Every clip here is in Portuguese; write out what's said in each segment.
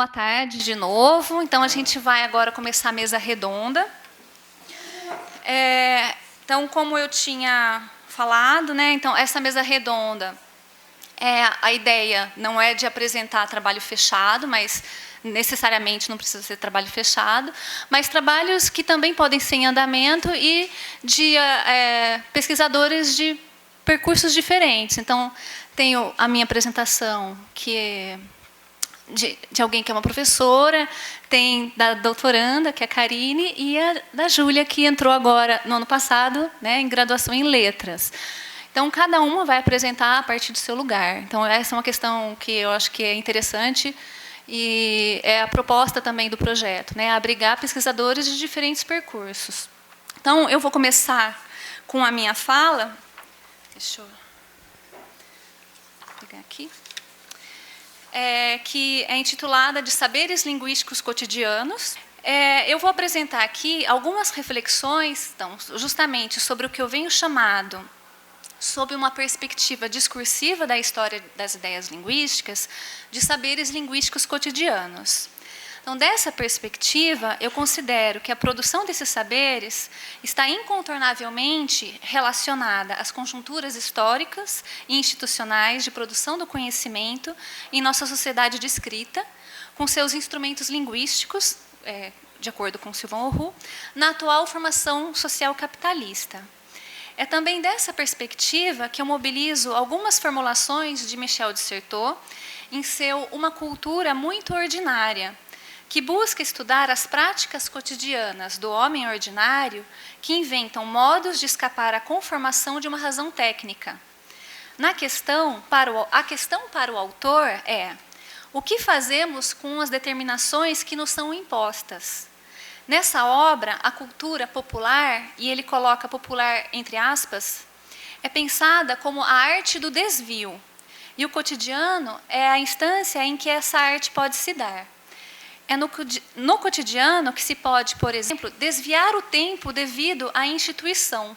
Boa tarde de novo. Então, a gente vai agora começar a mesa redonda. Então, como eu tinha falado, né, então, essa mesa redonda, a ideia não é de apresentar trabalho fechado, mas necessariamente não precisa ser trabalho fechado, mas trabalhos que também podem ser em andamento e de pesquisadores de percursos diferentes. Então, tenho a minha apresentação, que é de alguém que é uma professora, tem da doutoranda, que é a Karine, e a da Júlia, que entrou agora, no ano passado, né, em graduação em letras. Então, cada uma vai apresentar a partir do seu lugar. Então, essa é uma questão que eu acho que é interessante e é a proposta também do projeto, né, abrigar pesquisadores de diferentes percursos. Então, eu vou começar com a minha fala. Deixa eu pegar aqui. Que é intitulada de Saberes Linguísticos Cotidianos. Eu vou apresentar aqui algumas reflexões, então, justamente sobre o que eu venho chamado, sob uma perspectiva discursiva da história das ideias linguísticas, de saberes linguísticos cotidianos. Então, dessa perspectiva, eu considero que a produção desses saberes está incontornavelmente relacionada às conjunturas históricas e institucionais de produção do conhecimento em nossa sociedade de escrita, com seus instrumentos linguísticos, de acordo com Sylvain Auroux, na atual formação social capitalista. É também dessa perspectiva que eu mobilizo algumas formulações de Michel de Certeau em seu Uma Cultura Muito Ordinária, que busca estudar as práticas cotidianas do homem ordinário que inventam modos de escapar à conformação de uma razão técnica. A questão para o autor é: o que fazemos com as determinações que nos são impostas? Nessa obra, a cultura popular, e ele coloca popular entre aspas, é pensada como a arte do desvio, e o cotidiano é a instância em que essa arte pode se dar. É no cotidiano que se pode, por exemplo, desviar o tempo devido à instituição,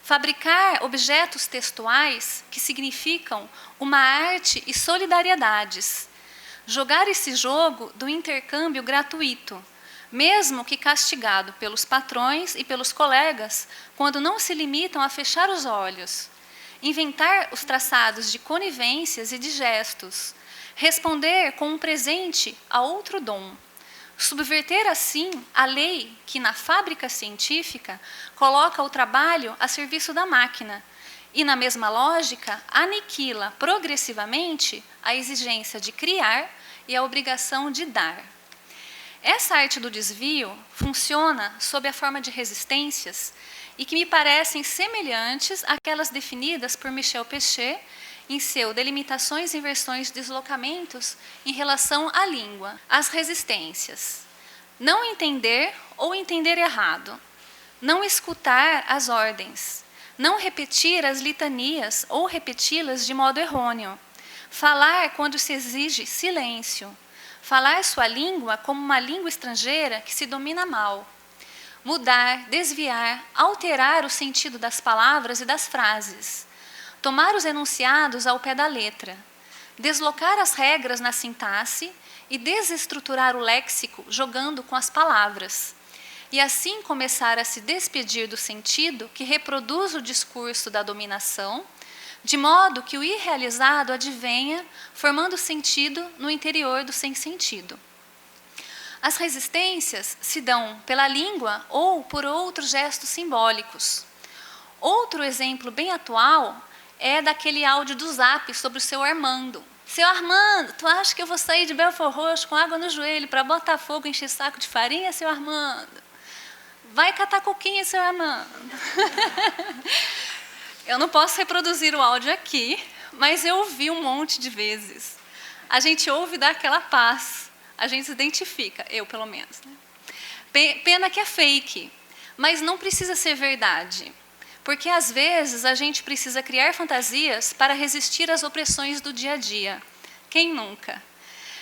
fabricar objetos textuais que significam uma arte e solidariedades, jogar esse jogo do intercâmbio gratuito, mesmo que castigado pelos patrões e pelos colegas, quando não se limitam a fechar os olhos, inventar os traçados de conivências e de gestos, responder com um presente a outro dom, subverter assim a lei que na fábrica científica coloca o trabalho a serviço da máquina e, na mesma lógica, aniquila progressivamente a exigência de criar e a obrigação de dar. Essa arte do desvio funciona sob a forma de resistências e que me parecem semelhantes àquelas definidas por Michel Pechet em seu Delimitações, Inversões e Deslocamentos em relação à língua. As resistências: não entender ou entender errado, não escutar as ordens, não repetir as litanias ou repeti-las de modo errôneo, falar quando se exige silêncio, falar sua língua como uma língua estrangeira que se domina mal, mudar, desviar, alterar o sentido das palavras e das frases, tomar os enunciados ao pé da letra, deslocar as regras na sintaxe e desestruturar o léxico jogando com as palavras, e assim começar a se despedir do sentido que reproduz o discurso da dominação, de modo que o irrealizado advenha, formando sentido no interior do sem-sentido. As resistências se dão pela língua ou por outros gestos simbólicos. Outro exemplo bem atual é daquele áudio do Zap sobre o seu Armando. Seu Armando, tu acha que eu vou sair de Belford Roxo com água no joelho para botar fogo e encher saco de farinha, seu Armando? Vai catar coquinha, seu Armando. Eu não posso reproduzir o áudio aqui, mas eu ouvi um monte de vezes. A gente ouve e dá aquela paz. A gente se identifica, eu pelo menos. Né? Pena que é fake, mas não precisa ser verdade. Porque, às vezes, a gente precisa criar fantasias para resistir às opressões do dia a dia. Quem nunca?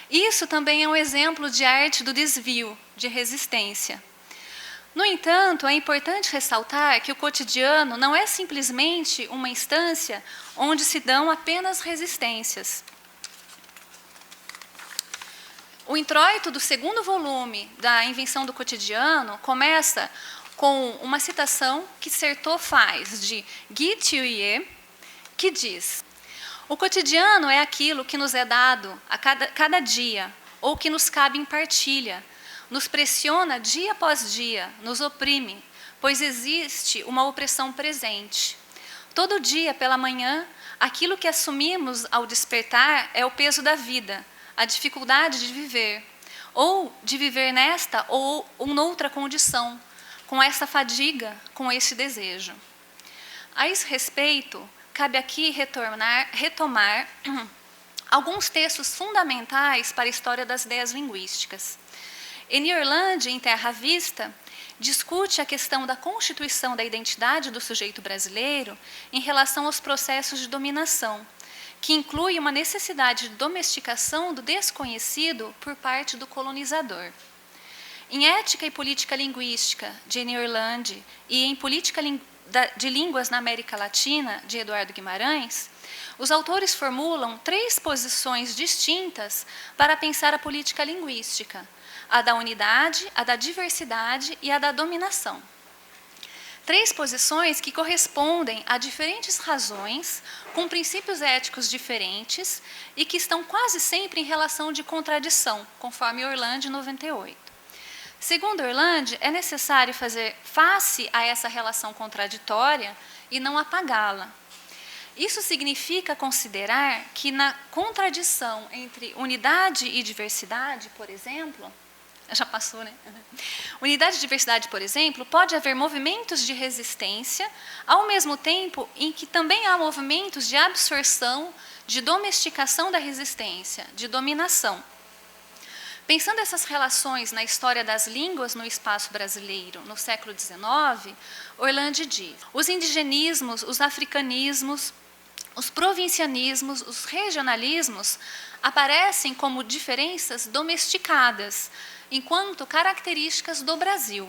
Isso também é um exemplo de arte do desvio, de resistência. No entanto, é importante ressaltar que o cotidiano não é simplesmente uma instância onde se dão apenas resistências. O introito do segundo volume da Invenção do Cotidiano começa com uma citação que Certeau faz de Guy Thiriet, que diz: o cotidiano é aquilo que nos é dado a cada dia, ou que nos cabe em partilha, nos pressiona dia após dia, nos oprime, pois existe uma opressão presente. Todo dia, pela manhã, aquilo que assumimos ao despertar é o peso da vida, a dificuldade de viver, ou de viver nesta ou noutra condição, com essa fadiga, com esse desejo. A esse respeito, cabe aqui retomar alguns textos fundamentais para a história das ideias linguísticas. Enéas, em Terra à Vista, discute a questão da constituição da identidade do sujeito brasileiro em relação aos processos de dominação, que inclui uma necessidade de domesticação do desconhecido por parte do colonizador. Em Ética e Política Linguística, de Enéas, e em Política de Línguas na América Latina, de Eduardo Guimarães, os autores formulam 3 posições distintas para pensar a política linguística: a da unidade, a da diversidade e a da dominação. 3 posições que correspondem a diferentes razões, com princípios éticos diferentes e que estão quase sempre em relação de contradição, conforme Orlandi 98. Segundo Orlandi, é necessário fazer face a essa relação contraditória e não apagá-la. Isso significa considerar que na contradição entre unidade e diversidade, por exemplo, já passou, né? Unidade e diversidade, por exemplo, pode haver movimentos de resistência, ao mesmo tempo em que também há movimentos de absorção, de domesticação da resistência, de dominação. Pensando essas relações na história das línguas no espaço brasileiro no século XIX, Orlandi diz: os indigenismos, os africanismos, os provincianismos, os regionalismos aparecem como diferenças domesticadas, enquanto características do Brasil.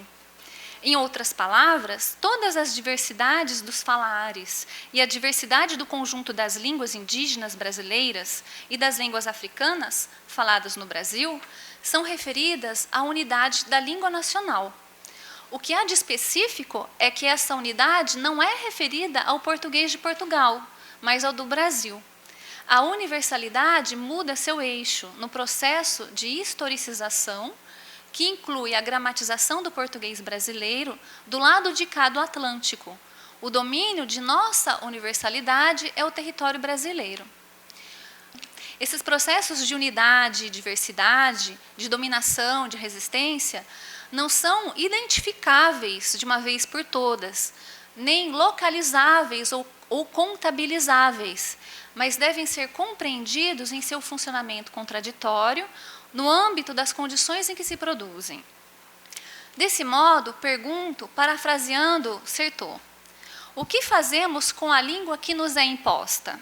Em outras palavras, todas as diversidades dos falares e a diversidade do conjunto das línguas indígenas brasileiras e das línguas africanas faladas no Brasil são referidas à unidade da língua nacional. O que há de específico é que essa unidade não é referida ao português de Portugal, mas ao do Brasil. A universalidade muda seu eixo no processo de historicização, que inclui a gramatização do português brasileiro do lado de cá do Atlântico. O domínio de nossa universalidade é o território brasileiro. Esses processos de unidade, diversidade, de dominação, de resistência, não são identificáveis de uma vez por todas, nem localizáveis ou contabilizáveis, mas devem ser compreendidos em seu funcionamento contraditório, no âmbito das condições em que se produzem. Desse modo, pergunto, parafraseando Certeau: o que fazemos com a língua que nos é imposta?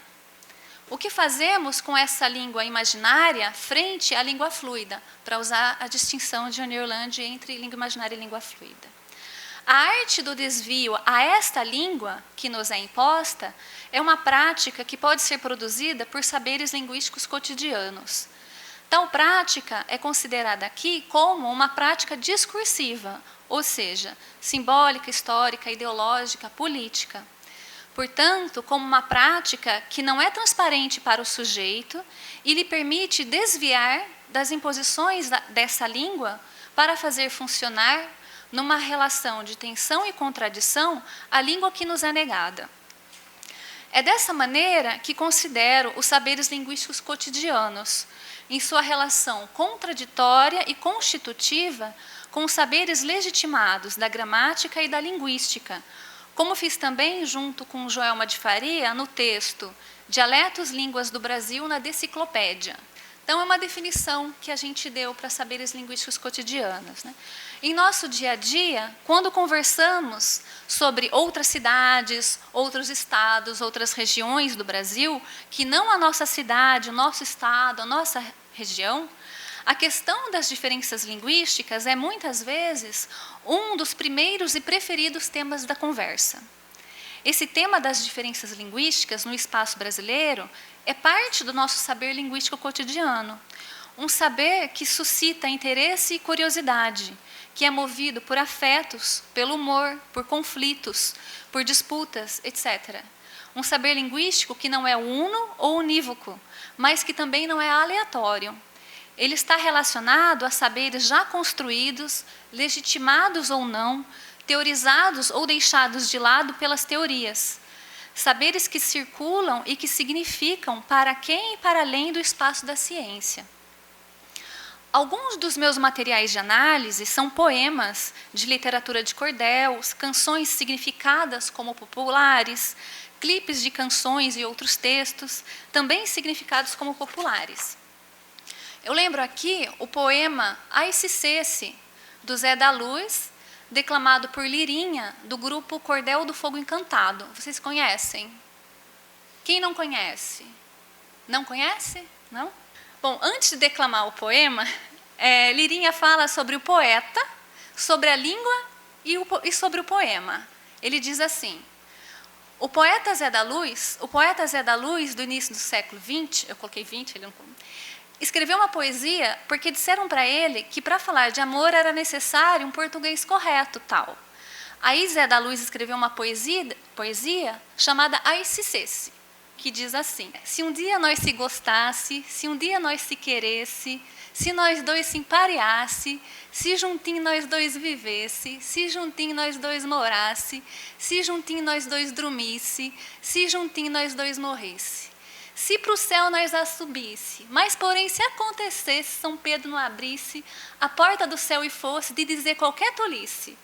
O que fazemos com essa língua imaginária frente à língua fluida, para usar a distinção de Enéas entre língua imaginária e língua fluida? A arte do desvio a esta língua que nos é imposta é uma prática que pode ser produzida por saberes linguísticos cotidianos. Tal prática é considerada aqui como uma prática discursiva, ou seja, simbólica, histórica, ideológica, política. Portanto, como uma prática que não é transparente para o sujeito e lhe permite desviar das imposições dessa língua para fazer funcionar, numa relação de tensão e contradição, a língua que nos é negada. É dessa maneira que considero os saberes linguísticos cotidianos, em sua relação contraditória e constitutiva com os saberes legitimados da gramática e da linguística, como fiz também junto com Joelma de Faria no texto Dialetos, Línguas do Brasil na Deciclopédia. Então, é uma definição que a gente deu para saberes linguísticos cotidianos, né? Em nosso dia a dia, quando conversamos sobre outras cidades, outros estados, outras regiões do Brasil, que não a nossa cidade, o nosso estado, a nossa região, a questão das diferenças linguísticas é, muitas vezes, um dos primeiros e preferidos temas da conversa. Esse tema das diferenças linguísticas no espaço brasileiro é parte do nosso saber linguístico cotidiano. Um saber que suscita interesse e curiosidade, que é movido por afetos, pelo humor, por conflitos, por disputas, etc. Um saber linguístico que não é uno ou unívoco, mas que também não é aleatório. Ele está relacionado a saberes já construídos, legitimados ou não, teorizados ou deixados de lado pelas teorias. Saberes que circulam e que significam para quem e para além do espaço da ciência. Alguns dos meus materiais de análise são poemas de literatura de cordel, canções significadas como populares, clipes de canções e outros textos, também significados como populares. Eu lembro aqui o poema Ai Se Cesse, do Zé da Luz, declamado por Lirinha, do grupo Cordel do Fogo Encantado. Vocês conhecem? Quem não conhece? Não conhece? Não? Bom, antes de declamar o poema, Lirinha fala sobre o poeta, sobre a língua e sobre o poema. Ele diz assim: o poeta Zé da Luz, do início do século XX, eu coloquei 20, ele não... escreveu uma poesia porque disseram para ele que para falar de amor era necessário um português correto, tal. Aí Zé da Luz escreveu uma poesia chamada Ai Se Cesse, que diz assim: se um dia nós se gostasse, se um dia nós se queresse, se nós dois se empareasse, se juntinho nós dois vivesse, se juntinho nós dois morasse, se juntinho nós dois dormisse, se juntinho nós dois morresse. Se para o céu nós a subisse, mas porém se acontecesse São Pedro não abrisse a porta do céu e fosse de dizer qualquer tolice,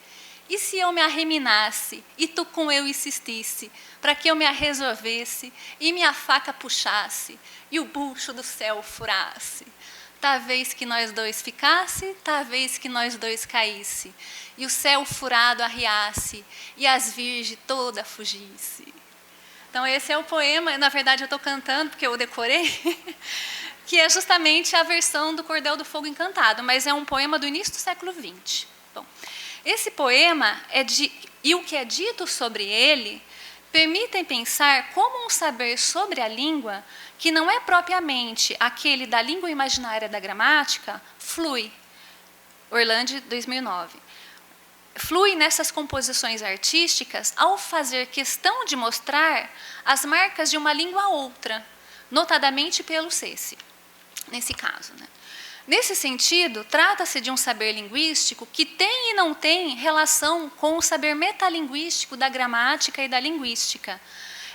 e se eu me arreminasse e tu com eu insistisse, para que eu me arresolvesse e minha faca puxasse e o bucho do céu furasse? Talvez que nós dois ficasse, talvez que nós dois caísse, e o céu furado arriasse e as virgens toda fugisse. Então esse é o poema, na verdade eu estou cantando porque eu decorei, que é justamente a versão do Cordel do Fogo Encantado, mas é um poema do início do século XX. Bom, esse poema e o que é dito sobre ele permitem pensar como um saber sobre a língua, que não é propriamente aquele da língua imaginária da gramática, flui. Orlandi, 2009. Flui nessas composições artísticas ao fazer questão de mostrar as marcas de uma língua outra, notadamente pelo cesse, nesse caso. Nesse sentido, trata-se de um saber linguístico que tem e não tem relação com o saber metalinguístico da gramática e da linguística.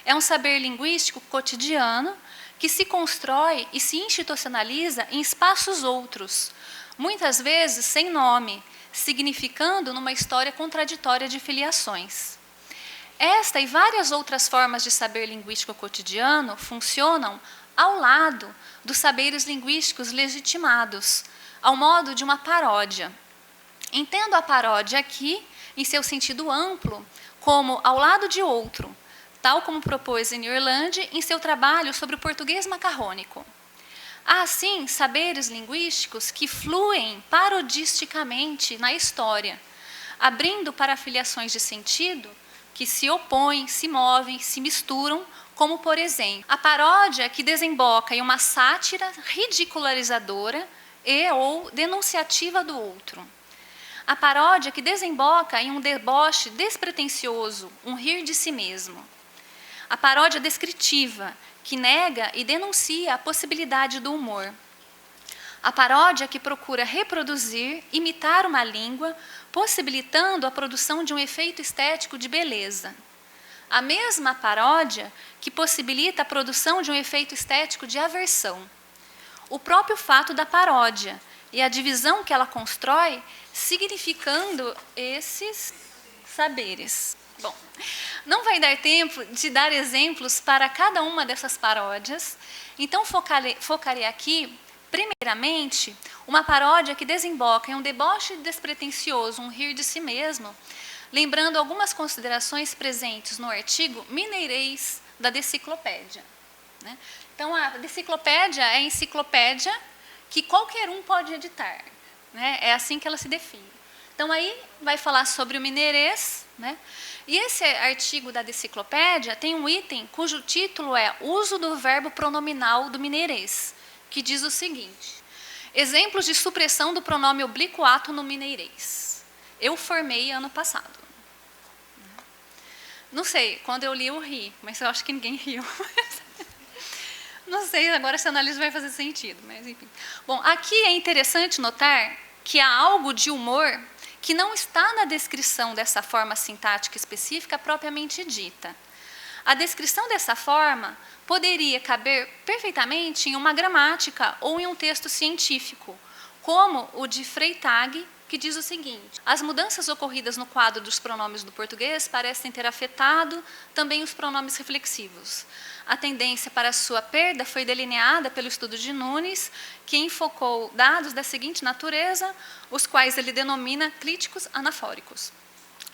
É um saber linguístico cotidiano que se constrói e se institucionaliza em espaços outros, muitas vezes sem nome, significando numa história contraditória de filiações. Esta e várias outras formas de saber linguístico cotidiano funcionam ao lado dos saberes linguísticos legitimados, ao modo de uma paródia. Entendo a paródia aqui, em seu sentido amplo, como ao lado de outro, tal como propôs em Orlandi em seu trabalho sobre o português macarrônico. Há, assim, saberes linguísticos que fluem parodisticamente na história, abrindo para filiações de sentido que se opõem, se movem, se misturam, como, por exemplo, a paródia que desemboca em uma sátira ridicularizadora e ou denunciativa do outro. A paródia que desemboca em um deboche despretensioso, um rir de si mesmo. A paródia descritiva, que nega e denuncia a possibilidade do humor. A paródia que procura reproduzir, imitar uma língua, possibilitando a produção de um efeito estético de beleza. A mesma paródia que possibilita a produção de um efeito estético de aversão. O próprio fato da paródia e a divisão que ela constrói, significando esses saberes. Bom, não vai dar tempo de dar exemplos para cada uma dessas paródias, então focarei aqui, primeiramente, uma paródia que desemboca em um deboche despretensioso, um rir de si mesmo, lembrando algumas considerações presentes no artigo Mineirês da Deciclopédia. Então, a Deciclopédia é a enciclopédia que qualquer um pode editar. É assim que ela se define. Então, aí vai falar sobre o mineirês, e esse artigo da Deciclopédia tem um item cujo título é Uso do verbo pronominal do mineirês, que diz o seguinte: Exemplos de supressão do pronome oblíquo-ato no mineirês. Eu formei ano passado. Não sei, quando eu li eu ri, mas eu acho que ninguém riu. Não sei, agora essa análise vai fazer sentido, mas enfim. Bom, aqui é interessante notar que há algo de humor que não está na descrição dessa forma sintática específica propriamente dita. A descrição dessa forma poderia caber perfeitamente em uma gramática ou em um texto científico, como o de Freytag, que diz o seguinte: as mudanças ocorridas no quadro dos pronomes do português parecem ter afetado também os pronomes reflexivos. A tendência para sua perda foi delineada pelo estudo de Nunes, que enfocou dados da seguinte natureza, os quais ele denomina críticos anafóricos.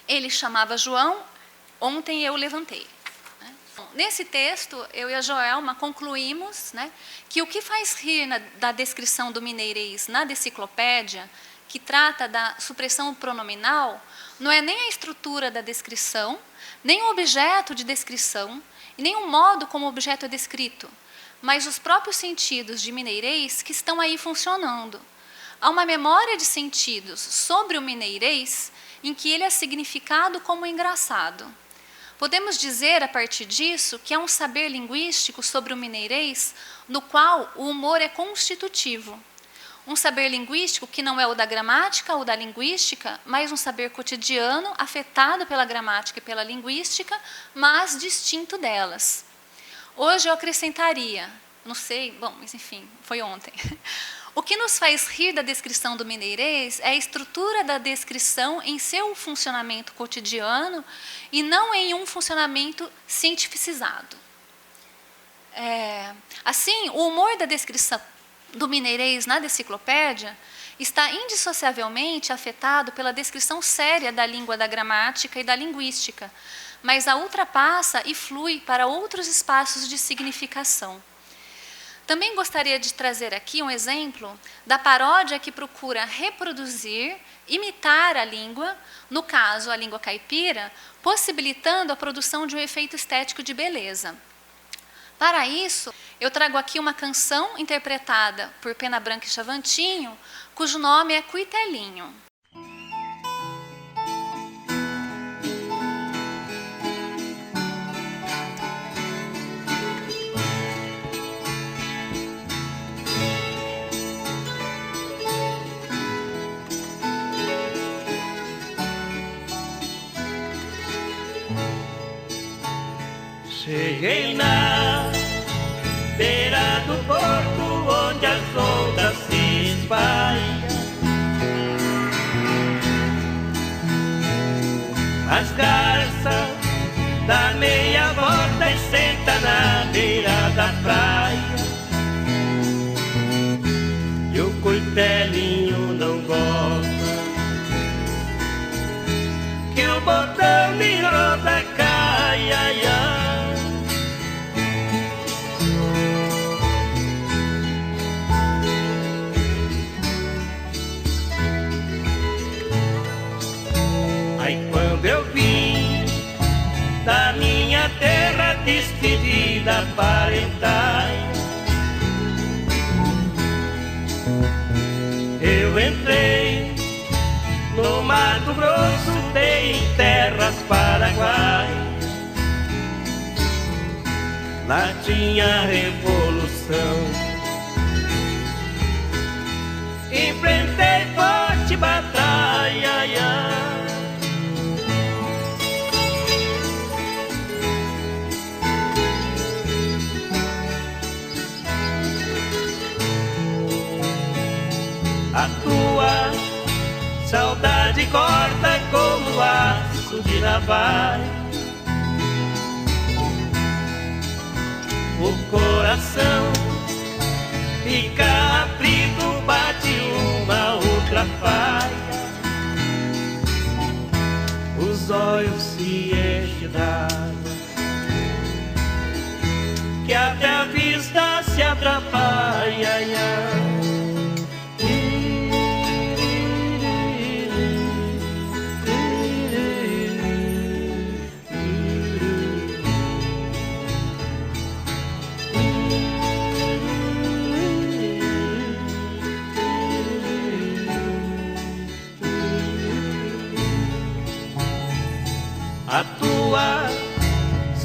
Ele chamava João, ontem eu levantei. Nesse texto, eu e a Joelma concluímos, que o que faz rir da descrição do mineirês na deciclopédia, que trata da supressão pronominal, não é nem a estrutura da descrição, nem o objeto de descrição, e nem o modo como o objeto é descrito, mas os próprios sentidos de mineirês que estão aí funcionando. Há uma memória de sentidos sobre o mineirês em que ele é significado como engraçado. Podemos dizer, a partir disso, que há um saber linguístico sobre o mineirês no qual o humor é constitutivo. Um saber linguístico que não é o da gramática ou da linguística, mas um saber cotidiano, afetado pela gramática e pela linguística, mas distinto delas. Hoje eu acrescentaria, não sei, bom, mas enfim, foi ontem. O que nos faz rir da descrição do mineirês é a estrutura da descrição em seu funcionamento cotidiano e não em um funcionamento cientificizado. Assim, o humor da descrição do mineirês na deciclopédia está indissociavelmente afetado pela descrição séria da língua da gramática e da linguística, mas a ultrapassa e flui para outros espaços de significação. Também gostaria de trazer aqui um exemplo da paródia que procura reproduzir, imitar a língua, no caso a língua caipira, possibilitando a produção de um efeito estético de beleza. Para isso, eu trago aqui uma canção interpretada por Pena Branca e Chavantinho, cujo nome é Cuitelinho. Cheguei na beira do porto onde as ondas se espalham. As garças dá meia volta e senta na beira da praia. E o coitelinho não gosta que o botão de roda caia, ai, ai. Quando eu vim da minha terra despedida parentais, eu entrei no Mato Grosso, dei em terras paraguaias. Lá tinha revolução, enfrentei forte batalha, ai, ai. A tua saudade corta como aço de navalha. O coração fica aflito, bate uma outra falha. Os olhos se enchem d'água, que até a vista se atrapalha, ai, ai.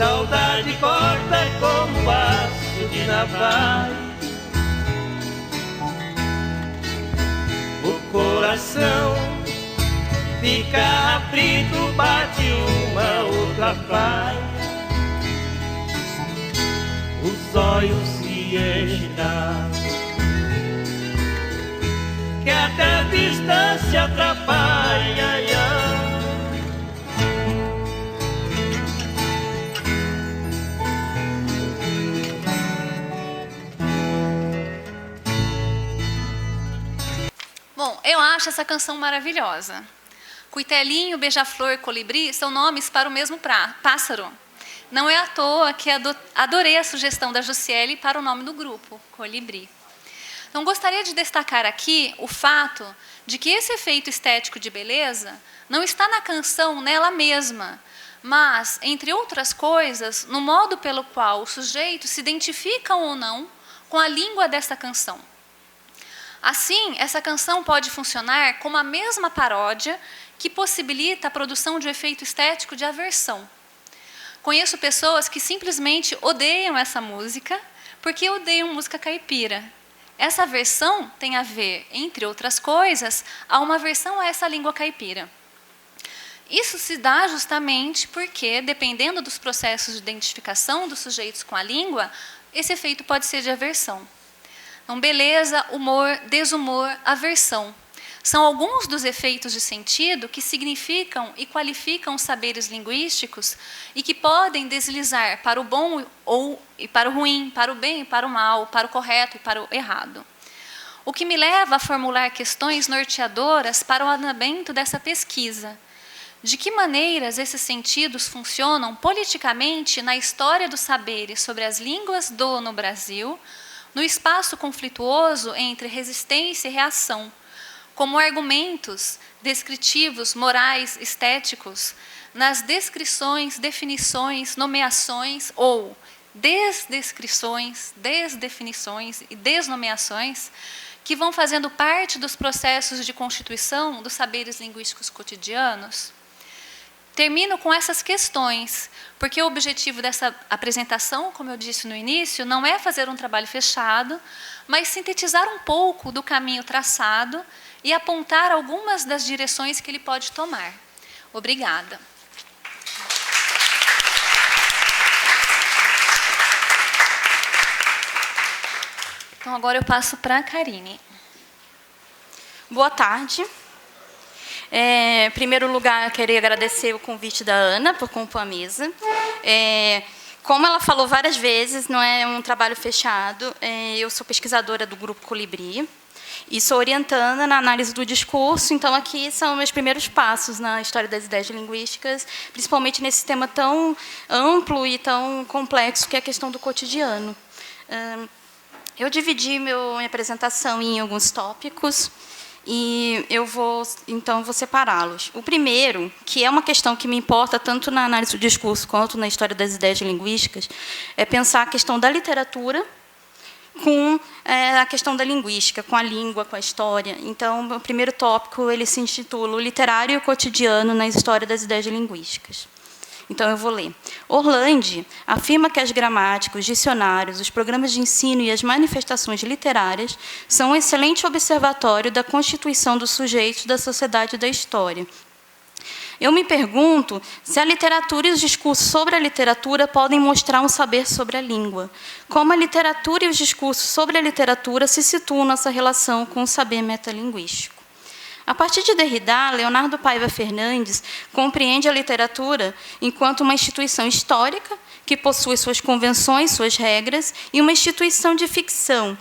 saudade corta como aço de navalha. O coração fica aflito, bate uma outra falha. Os olhos se enchem, que até a distância atrapalha. Bom, eu acho essa canção maravilhosa. Cuitelinho, beija-flor, colibri são nomes para o mesmo pássaro. Não é à toa que adorei a sugestão da Jussiele para o nome do grupo, Colibri. Então, gostaria de destacar aqui o fato de que esse efeito estético de beleza não está na canção nela mesma, mas, entre outras coisas, no modo pelo qual os sujeitos se identificam ou não com a língua dessa canção. Assim, essa canção pode funcionar como a mesma paródia que possibilita a produção de um efeito estético de aversão. Conheço pessoas que simplesmente odeiam essa música porque odeiam música caipira. Essa aversão tem a ver, entre outras coisas, a uma aversão a essa língua caipira. Isso se dá justamente porque, dependendo dos processos de identificação dos sujeitos com a língua, esse efeito pode ser de aversão. Então, beleza, humor, desumor, aversão. São alguns dos efeitos de sentido que significam e qualificam os saberes linguísticos e que podem deslizar para o bom e para o ruim, para o bem e para o mal, para o correto e para o errado. O que me leva a formular questões norteadoras para o andamento dessa pesquisa. De que maneiras esses sentidos funcionam politicamente na história dos saberes sobre as línguas no Brasil, no espaço conflituoso entre resistência e reação, como argumentos descritivos, morais, estéticos, nas descrições, definições, nomeações ou desdescrições, desdefinições e desnomeações que vão fazendo parte dos processos de constituição dos saberes linguísticos cotidianos. Termino com essas questões, porque o objetivo dessa apresentação, como eu disse no início, não é fazer um trabalho fechado, mas sintetizar um pouco do caminho traçado e apontar algumas das direções que ele pode tomar. Obrigada. Então, agora eu passo para a Karine. Boa tarde. Em primeiro lugar, queria agradecer o convite da Ana por compor a mesa. Como ela falou várias vezes, não é um trabalho fechado. Eu sou pesquisadora do Grupo Colibri e sou orientanda na análise do discurso. Então, aqui são meus primeiros passos na história das ideias linguísticas, principalmente nesse tema tão amplo e tão complexo que é a questão do cotidiano. Eu dividi minha apresentação em alguns tópicos e eu vou separá-los. O primeiro, que é uma questão que me importa tanto na análise do discurso quanto na história das ideias linguísticas, é pensar a questão da literatura com a questão da linguística, com a língua, com a história. Então, o primeiro tópico ele se intitula O Literário e o Cotidiano na História das Ideias Linguísticas. Então, eu vou ler. Orlandi afirma que as gramáticas, os dicionários, os programas de ensino e as manifestações literárias são um excelente observatório da constituição dos sujeitos da sociedade e da história. Eu me pergunto se a literatura e os discursos sobre a literatura podem mostrar um saber sobre a língua. Como a literatura e os discursos sobre a literatura se situam nessa relação com o saber metalinguístico. A partir de Derrida, Leonardo Paiva Fernandes compreende a literatura enquanto uma instituição histórica que possui suas convenções, suas regras, e uma instituição de ficção.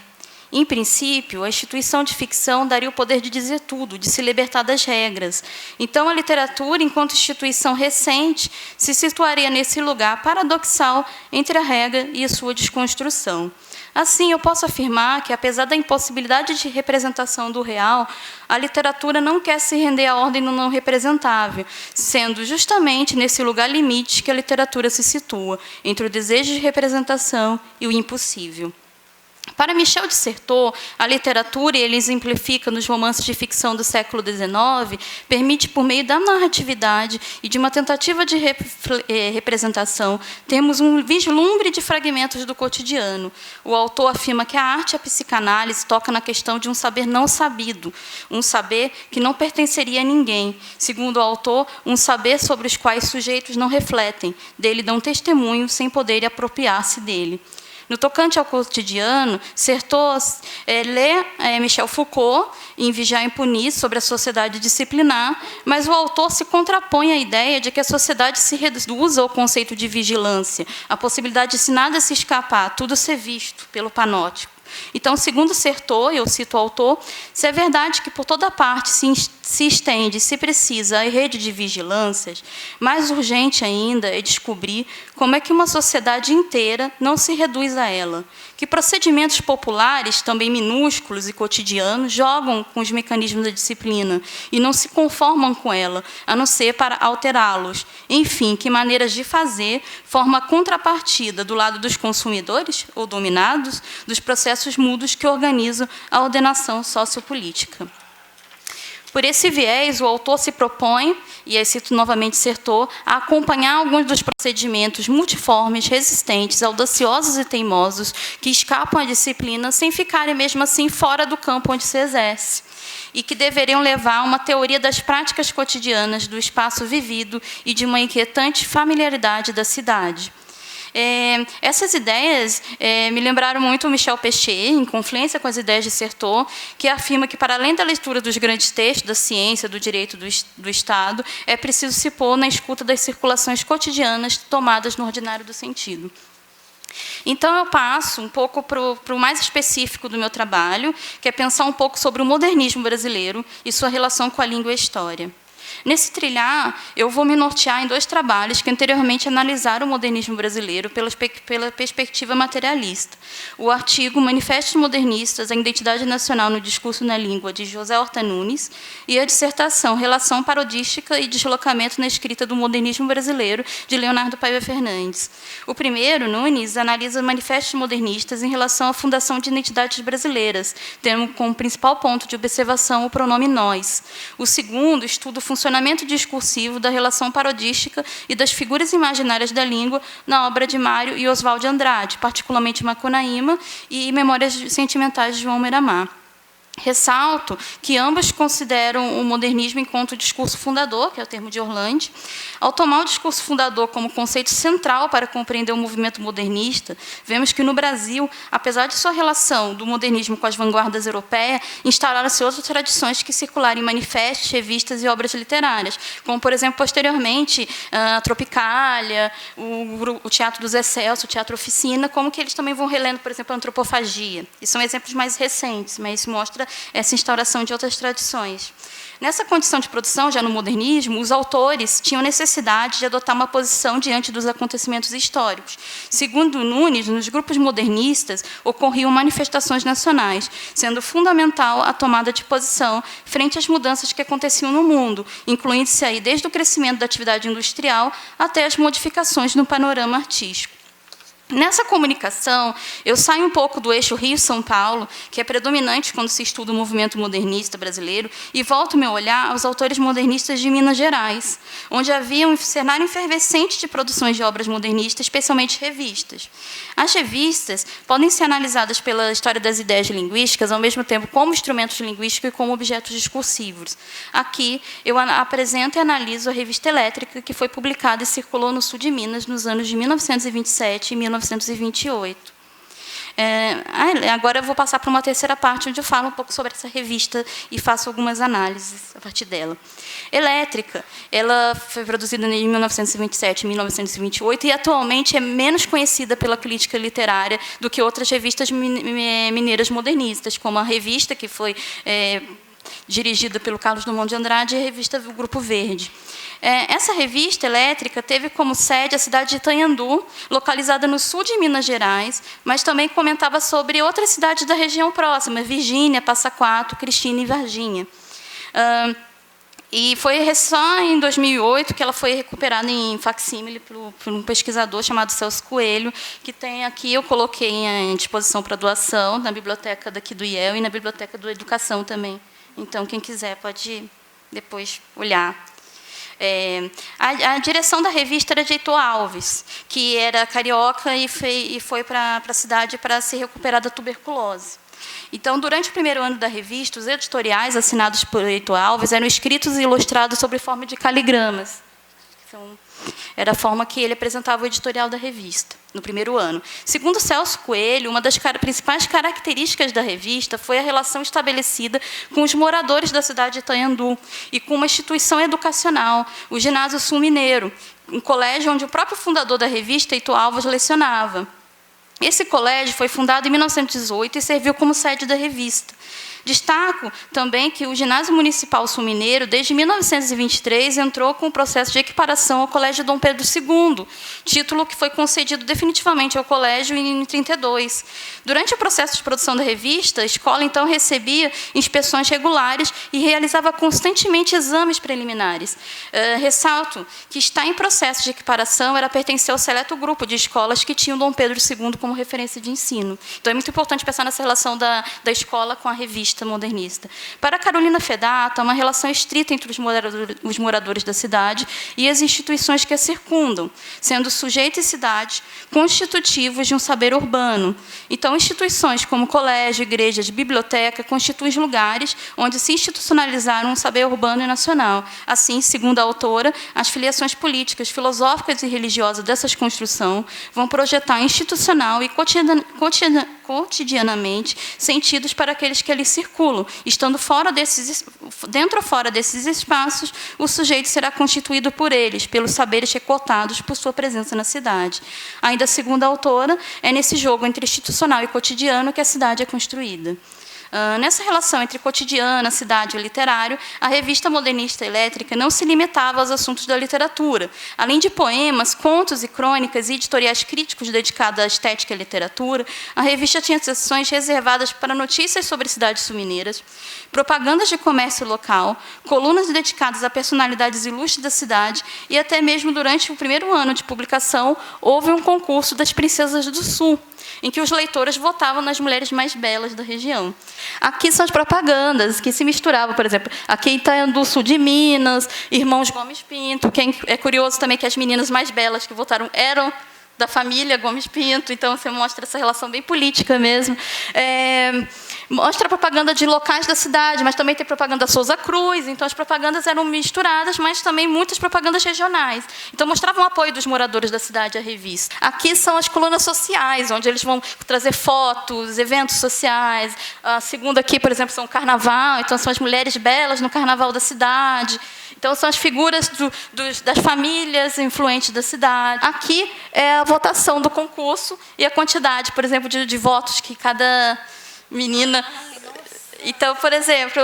Em princípio, a instituição de ficção daria o poder de dizer tudo, de se libertar das regras. Então, a literatura, enquanto instituição recente, se situaria nesse lugar paradoxal entre a regra e a sua desconstrução. Assim, eu posso afirmar que, apesar da impossibilidade de representação do real, a literatura não quer se render à ordem do não representável, sendo justamente nesse lugar limite que a literatura se situa, entre o desejo de representação e o impossível. Para Michel de Certeau, a literatura, e ele exemplifica nos romances de ficção do século XIX, permite, por meio da narratividade e de uma tentativa de representação, termos um vislumbre de fragmentos do cotidiano. O autor afirma que a arte e a psicanálise tocam na questão de um saber não sabido, um saber que não pertenceria a ninguém. Segundo o autor, um saber sobre os quais sujeitos não refletem, dele dão testemunho sem poder apropriar-se dele. No tocante ao cotidiano, Certeau lê Michel Foucault em Vigiar e Punir sobre a sociedade disciplinar, mas o autor se contrapõe à ideia de que a sociedade se reduza ao conceito de vigilância, a possibilidade de, se nada se escapar, tudo ser visto pelo panóptico. Então, segundo Certeau, eu cito o autor, se é verdade que por toda parte se estende, se precisa, a rede de vigilâncias, mais urgente ainda é descobrir como é que uma sociedade inteira não se reduz a ela, que procedimentos populares, também minúsculos e cotidianos, jogam com os mecanismos da disciplina e não se conformam com ela, a não ser para alterá-los. Enfim, que maneiras de fazer formam a contrapartida do lado dos consumidores ou dominados, dos processos mudos que organizam a ordenação sociopolítica. Por esse viés, o autor se propõe, e aí cito novamente Certeau, a acompanhar alguns dos procedimentos multiformes, resistentes, audaciosos e teimosos que escapam à disciplina sem ficarem, mesmo assim, fora do campo onde se exerce, e que deveriam levar a uma teoria das práticas cotidianas, do espaço vivido e de uma inquietante familiaridade da cidade. Essas ideias me lembraram muito o Michel Pechet, em confluência com as ideias de Certeau, que afirma que, para além da leitura dos grandes textos da ciência, do direito do Estado, é preciso se pôr na escuta das circulações cotidianas tomadas no ordinário do sentido. Então, eu passo um pouco para o mais específico do meu trabalho, que é pensar um pouco sobre o modernismo brasileiro e sua relação com a língua e a história. Nesse trilhar, eu vou me nortear em 2 trabalhos que anteriormente analisaram o modernismo brasileiro pela perspectiva materialista. O artigo Manifestos Modernistas, a Identidade Nacional no Discurso na Língua, de José Horta Nunes, e a dissertação Relação Parodística e Deslocamento na Escrita do Modernismo Brasileiro, de Leonardo Paiva Fernandes. O primeiro, Nunes, analisa manifestos modernistas em relação à fundação de identidades brasileiras, tendo como principal ponto de observação o pronome nós. O segundo estuda o funcionamento discursivo da relação parodística e das figuras imaginárias da língua na obra de Mário e Oswald de Andrade, particularmente Macunaíma e Memórias Sentimentais de João Miramar. Ressalto que ambas consideram o modernismo enquanto discurso fundador, que é o termo de Orlandi. Ao tomar o discurso fundador como conceito central para compreender o movimento modernista, vemos que, no Brasil, apesar de sua relação do modernismo com as vanguardas europeias, instalaram-se outras tradições que circularam em manifestos, revistas e obras literárias, como, por exemplo, posteriormente, a Tropicália, o Teatro dos Excelsos, o Teatro Oficina, como que eles também vão relendo, por exemplo, a antropofagia. E são exemplos mais recentes, mas isso mostra essa instauração de outras tradições. Nessa condição de produção, já no modernismo, os autores tinham necessidade de adotar uma posição diante dos acontecimentos históricos. Segundo Nunes, nos grupos modernistas ocorriam manifestações nacionais, sendo fundamental a tomada de posição frente às mudanças que aconteciam no mundo, incluindo-se aí desde o crescimento da atividade industrial até as modificações no panorama artístico. Nessa comunicação, eu saio um pouco do eixo Rio-São Paulo, que é predominante quando se estuda o movimento modernista brasileiro, e volto meu olhar aos autores modernistas de Minas Gerais, onde havia um cenário efervescente de produções de obras modernistas, especialmente revistas. As revistas podem ser analisadas pela história das ideias linguísticas, ao mesmo tempo como instrumentos linguísticos e como objetos discursivos. Aqui, eu apresento e analiso a Revista Elétrica, que foi publicada e circulou no sul de Minas nos anos de 1927 e 1928. Agora eu vou passar para uma terceira parte, onde eu falo um pouco sobre essa revista e faço algumas análises a partir dela. Elétrica, ela foi produzida em 1927 e 1928 e atualmente é menos conhecida pela crítica literária do que outras revistas mineiras modernistas, como a Revista, que foi dirigida pelo Carlos Drummond de Andrade, e a revista do Grupo Verde. Essa revista Elétrica teve como sede a cidade de Itanhandu, localizada no sul de Minas Gerais, mas também comentava sobre outras cidades da região próxima, Virgínia, Passa Quatro, Cristina e Varginha. E foi só em 2008 que ela foi recuperada em facsímile por um pesquisador chamado Celso Coelho, que tem aqui, eu coloquei em disposição para doação, na biblioteca daqui do IEL e na biblioteca do Educação também. Então, quem quiser pode depois olhar. A direção da revista era de Heitor Alves, que era carioca e foi para a cidade para se recuperar da tuberculose. Então, durante o primeiro ano da revista, os editoriais assinados por Heitor Alves eram escritos e ilustrados sob forma de caligramas. Então, era a forma que ele apresentava o editorial da revista, no primeiro ano. Segundo Celso Coelho, uma das principais características da revista foi a relação estabelecida com os moradores da cidade de Itanhandu e com uma instituição educacional, o Ginásio Sul Mineiro, um colégio onde o próprio fundador da revista, Heitor Alves, lecionava. Esse colégio foi fundado em 1918 e serviu como sede da revista. Destaco também que o Ginásio Municipal Sul Mineiro, desde 1923, entrou com o processo de equiparação ao Colégio Dom Pedro II, título que foi concedido definitivamente ao colégio em 1932. Durante o processo de produção da revista, a escola, então, recebia inspeções regulares e realizava constantemente exames preliminares. Ressalto que estar em processo de equiparação era pertencer ao seleto grupo de escolas que tinham Dom Pedro II como referência de ensino. Então, é muito importante pensar nessa relação da escola com a revista modernista. Para Carolina Fedato, há uma relação estrita entre os moradores da cidade e as instituições que a circundam, sendo sujeito e cidade constitutivos de um saber urbano. Então, instituições como colégio, igrejas, biblioteca constituem lugares onde se institucionalizaram um saber urbano e nacional. Assim, segundo a autora, as filiações políticas, filosóficas e religiosas dessas construções vão projetar institucional e cotidianamente sentidos para aqueles que ali circulam. Estando dentro ou fora desses espaços, o sujeito será constituído por eles, pelos saberes recotados por sua presença na cidade. Ainda segundo a autora, é nesse jogo entre institucional e cotidiano que a cidade é construída. Nessa relação entre cotidiana, cidade e literário, a revista modernista elétrica não se limitava aos assuntos da literatura. Além de poemas, contos e crônicas e editoriais críticos dedicados à estética e literatura, a revista tinha seções reservadas para notícias sobre cidades sul-mineiras, propagandas de comércio local, colunas dedicadas a personalidades ilustres da cidade e até mesmo durante o primeiro ano de publicação houve um concurso das princesas do Sul, em que os leitores votavam nas mulheres mais belas da região. Aqui são as propagandas, que se misturavam, por exemplo, aqui em Itanhandu, sul de Minas, Irmãos Gomes Pinto, que é curioso também que as meninas mais belas que votaram eram da família Gomes Pinto, então você mostra essa relação bem política mesmo. Mostra a propaganda de locais da cidade, mas também tem propaganda Souza Cruz, então as propagandas eram misturadas, mas também muitas propagandas regionais. Então mostravam o apoio dos moradores da cidade à revista. Aqui são as colunas sociais, onde eles vão trazer fotos, eventos sociais. A segunda aqui, por exemplo, são o carnaval, então são as mulheres belas no carnaval da cidade. Então, são as figuras das famílias influentes da cidade. Aqui é a votação do concurso e a quantidade, por exemplo, de votos que cada menina... Então, por exemplo,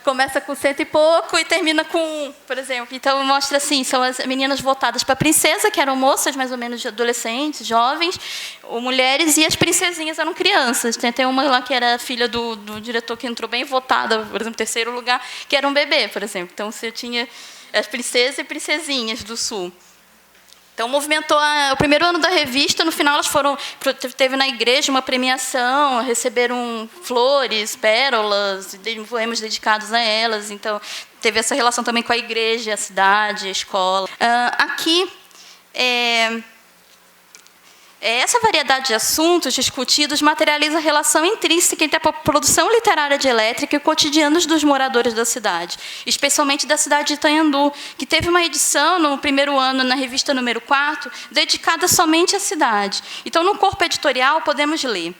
começa com 100 e pouco e termina com 1, por exemplo. Então, mostra assim, são as meninas votadas para princesa, que eram moças mais ou menos de adolescentes, jovens, ou mulheres, e as princesinhas eram crianças. Tem uma lá que era filha do diretor que entrou bem votada, por exemplo, terceiro lugar, que era um bebê, por exemplo. Então, você tinha as princesas e princesinhas do Sul. Então, movimentou o primeiro ano da revista. No final, elas teve na igreja uma premiação, receberam flores, pérolas, poemas dedicados a elas. Então, teve essa relação também com a igreja, a cidade, a escola. Aqui, essa variedade de assuntos discutidos materializa a relação intrínseca entre a produção literária de Elétrica e os cotidianos dos moradores da cidade, especialmente da cidade de Itanhandu, que teve uma edição no primeiro ano, na revista número 4, dedicada somente à cidade. Então, no corpo editorial, podemos ler: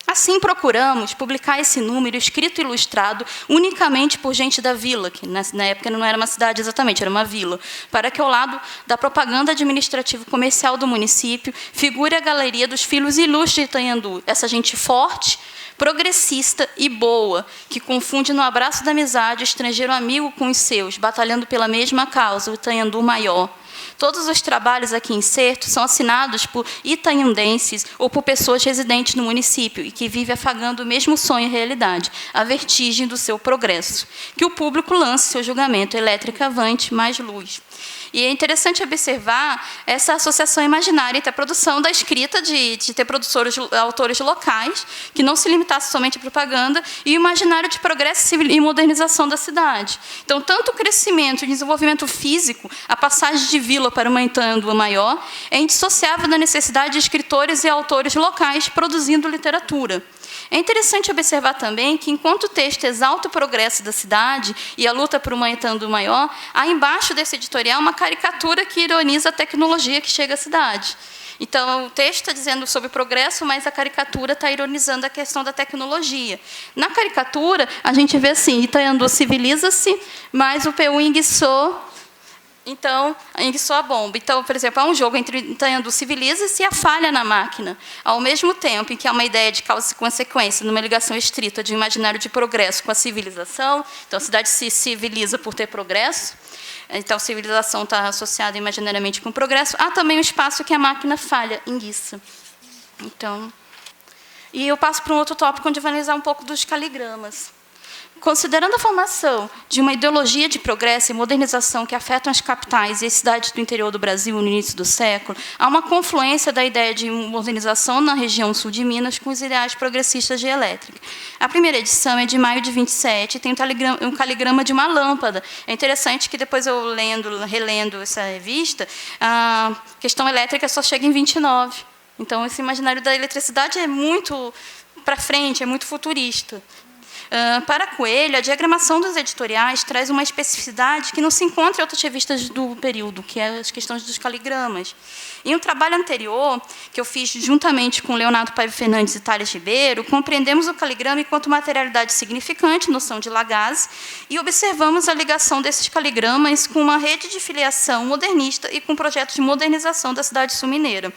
assim, procuramos publicar esse número escrito e ilustrado unicamente por gente da vila, que na época não era uma cidade exatamente, era uma vila, para que, ao lado da propaganda administrativo-comercial do município, figure a galeria dos filhos ilustres de Itanhandu, essa gente forte, progressista e boa, que confunde no abraço da amizade o estrangeiro amigo com os seus, batalhando pela mesma causa, o Itanhandu maior. Todos os trabalhos aqui insertos são assinados por itaiandenses ou por pessoas residentes no município e que vivem afagando o mesmo sonho e realidade, a vertigem do seu progresso. Que o público lance seu julgamento, elétrica avante, mais luz. E é interessante observar essa associação imaginária entre a produção da escrita, de ter autores locais, que não se limitasse somente à propaganda, e o imaginário de progresso e modernização da cidade. Então, tanto o crescimento e desenvolvimento físico, a passagem de vila para uma Itaiandu maior, é indissociável da necessidade de escritores e autores locais produzindo literatura. É interessante observar também que, enquanto o texto exalta o progresso da cidade e a luta por uma Itaiandu maior, há embaixo desse editorial uma caricatura que ironiza a tecnologia que chega à cidade. Então, o texto está dizendo sobre o progresso, mas a caricatura está ironizando a questão da tecnologia. Na caricatura, a gente vê assim, Itaiandu civiliza-se, mas o PU enguiçou, então, enguiçou a bomba. Então, por exemplo, há um jogo entre Itaiandu civiliza-se e a falha na máquina. Ao mesmo tempo em que há uma ideia de causa e consequência, numa ligação estrita de um imaginário de progresso com a civilização, então a cidade se civiliza por ter progresso, então a civilização está associada imaginariamente com o progresso, há também um espaço que a máquina falha, enguiça. Então, e eu passo para um outro tópico, onde eu vou analisar um pouco dos caligramas. Considerando a formação de uma ideologia de progresso e modernização que afetam as capitais e as cidades do interior do Brasil no início do século, há uma confluência da ideia de modernização na região sul de Minas com os ideais progressistas de elétrica. A primeira edição é de maio de 27 e tem um caligrama de uma lâmpada. É interessante que depois eu relendo essa revista, a questão elétrica só chega em 29. Então, esse imaginário da eletricidade é muito para frente, é muito futurista. Para Coelho, a diagramação dos editoriais traz uma especificidade que não se encontra em outras revistas do período, que é as questões dos caligramas. Em um trabalho anterior, que eu fiz juntamente com Leonardo Paiva Fernandes e Thales Ribeiro, compreendemos o caligrama enquanto materialidade significante, noção de Lagasse, e observamos a ligação desses caligramas com uma rede de filiação modernista e com projetos de modernização da cidade sul-mineira.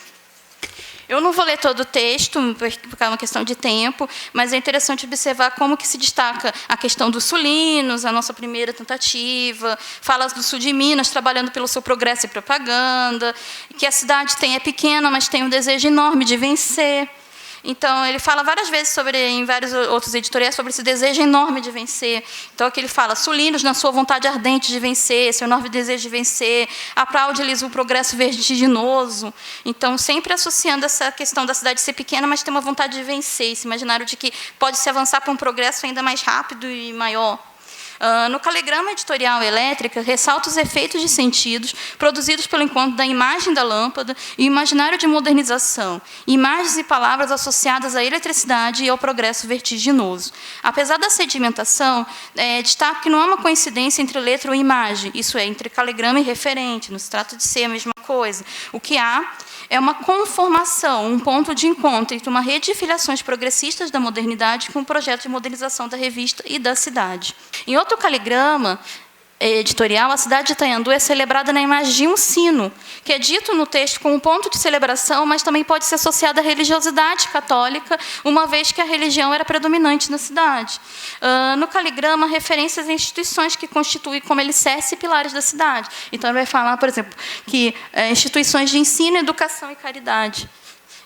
Eu não vou ler todo o texto, porque é uma questão de tempo, mas é interessante observar como que se destaca a questão dos sulinos, a nossa primeira tentativa, fala do sul de Minas, trabalhando pelo seu progresso e propaganda, que a cidade é pequena, mas tem um desejo enorme de vencer. Então, ele fala várias vezes, em vários outros editoriais, sobre esse desejo enorme de vencer. Então, aqui ele fala, sulinos, na sua vontade ardente de vencer, seu enorme desejo de vencer, aplaude-lhes o progresso vertiginoso. Então, sempre associando essa questão da cidade ser pequena, mas ter uma vontade de vencer, esse imaginário de que pode-se avançar para um progresso ainda mais rápido e maior. No caligrama editorial elétrica, ressalta os efeitos de sentidos produzidos pelo encontro da imagem da lâmpada e o imaginário de modernização, imagens e palavras associadas à eletricidade e ao progresso vertiginoso. Apesar da sedimentação, destaco que não há uma coincidência entre letra ou imagem, isso é, entre caligrama e referente, não se trata de ser a mesma coisa. O que há é uma conformação, um ponto de encontro entre uma rede de filiações progressistas da modernidade com o projeto de modernização da revista e da cidade. Em outro caligrama editorial, a cidade de Itaiandu é celebrada na imagem de um sino, que é dito no texto como um ponto de celebração, mas também pode ser associada à religiosidade católica, uma vez que a religião era predominante na cidade. No caligrama, referências a instituições que constituem como alicerce e pilares da cidade. Então, ele vai falar, por exemplo, que instituições de ensino, educação e caridade.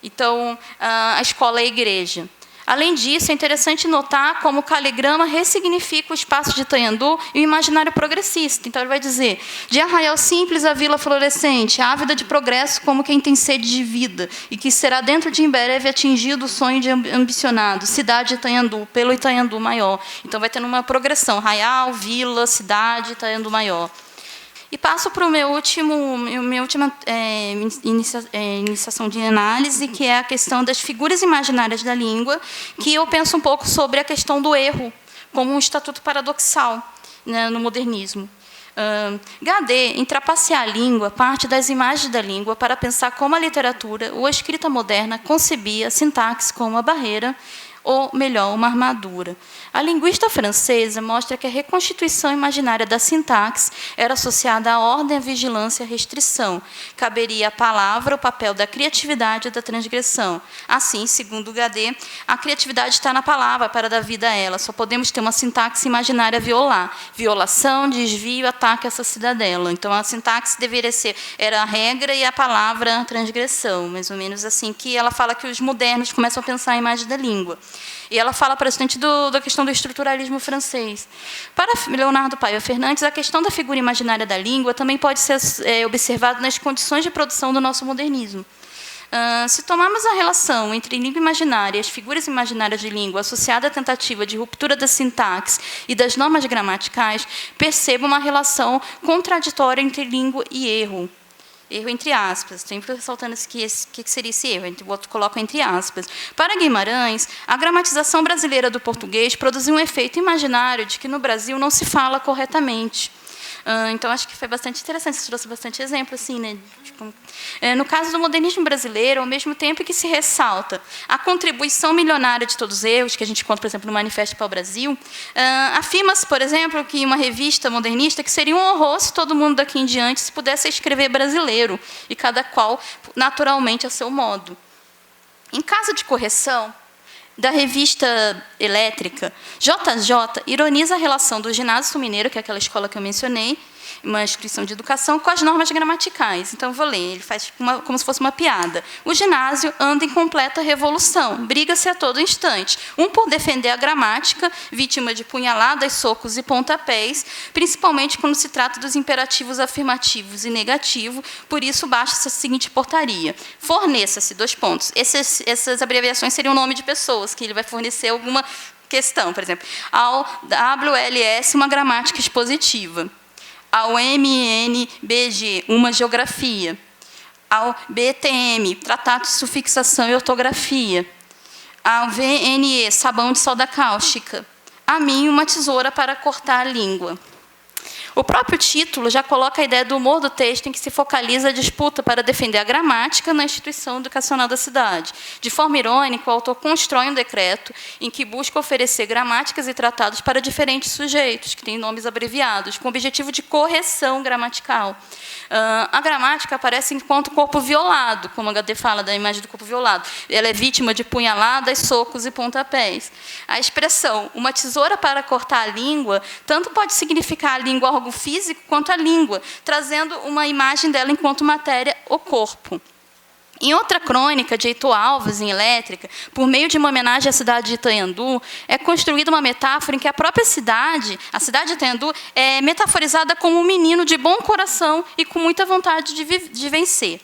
Então, a escola e a igreja. Além disso, é interessante notar como o caligrama ressignifica o espaço de Itaiandu e o imaginário progressista. Então, ele vai dizer, de arraial simples à vila florescente, ávida de progresso como quem tem sede de vida, e que será dentro de em breve atingido o sonho de ambicionado, cidade de Itaiandu, pelo Itaiandu maior. Então, vai tendo uma progressão, arraial, vila, cidade, Itaiandu maior. E passo para minha última iniciação de análise, que é a questão das figuras imaginárias da língua, que eu penso um pouco sobre a questão do erro, como um estatuto paradoxal, né, no modernismo. Gade, em trapacear a língua, parte das imagens da língua para pensar como a literatura ou a escrita moderna concebia a sintaxe como a barreira ou, melhor, uma armadura. A linguista francesa mostra que a reconstituição imaginária da sintaxe era associada à ordem, à vigilância e à restrição. Caberia à palavra o papel da criatividade e da transgressão. Assim, segundo Gadé, a criatividade está na palavra para dar vida a ela. Só podemos ter uma sintaxe imaginária a violar. Violação, desvio, ataque a essa cidadela. Então, a sintaxe deveria ser, era a regra e a palavra a transgressão. Mais ou menos assim que ela fala que os modernos começam a pensar a imagem da língua. E ela fala bastante da questão do estruturalismo francês. Para Leonardo Paiva Fernandes, a questão da figura imaginária da língua também pode ser observada nas condições de produção do nosso modernismo. Se tomarmos a relação entre língua imaginária e as figuras imaginárias de língua associada à tentativa de ruptura da sintaxe e das normas gramaticais, perceba uma relação contraditória entre língua e erro. Erro entre aspas, sempre ressaltando o que seria esse erro, o outro coloca entre aspas. Para Guimarães, a gramatização brasileira do português produziu um efeito imaginário de que no Brasil não se fala corretamente. Então, acho que foi bastante interessante, você trouxe bastante exemplo. Assim, né? No caso do modernismo brasileiro, ao mesmo tempo que se ressalta a contribuição milionária de todos os erros, que a gente conta, por exemplo, no Manifesto para o Brasil, afirma-se, por exemplo, que uma revista modernista que seria um horror se todo mundo daqui em diante se pudesse escrever brasileiro, e cada qual, naturalmente, a seu modo. Em caso de correção, da revista Elétrica, JJ ironiza a relação do ginásio mineiro, que é aquela escola que eu mencionei, uma instituição de educação, com as normas gramaticais. Então, eu vou ler, ele faz como se fosse uma piada. O ginásio anda em completa revolução, briga-se a todo instante, um por defender a gramática, vítima de punhaladas, socos e pontapés, principalmente quando se trata dos imperativos afirmativos e negativos, por isso baixa-se a seguinte portaria. Forneça-se, 2 pontos. Essas abreviações seriam o nome de pessoas, que ele vai fornecer alguma questão, por exemplo. Ao WLS, uma gramática expositiva. Ao MNBG, uma geografia. Ao BTM, tratado de sufixação e ortografia. Ao VNE, sabão de soda cáustica. A mim, uma tesoura para cortar a língua. O próprio título já coloca a ideia do humor do texto em que se focaliza a disputa para defender a gramática na instituição educacional da cidade. De forma irônica, o autor constrói um decreto em que busca oferecer gramáticas e tratados para diferentes sujeitos, que têm nomes abreviados, com o objetivo de correção gramatical. A gramática aparece enquanto corpo violado, como a Gadé fala da imagem do corpo violado. Ela é vítima de punhaladas, socos e pontapés. A expressão uma tesoura para cortar a língua tanto pode significar a língua algo físico quanto a língua, trazendo uma imagem dela enquanto matéria, o corpo. Em outra crônica de Heitor Alves, em Elétrica, por meio de uma homenagem à cidade de Itanhandu, é construída uma metáfora em que a própria cidade, a cidade de Itanhandu, é metaforizada como um menino de bom coração e com muita vontade de vencer.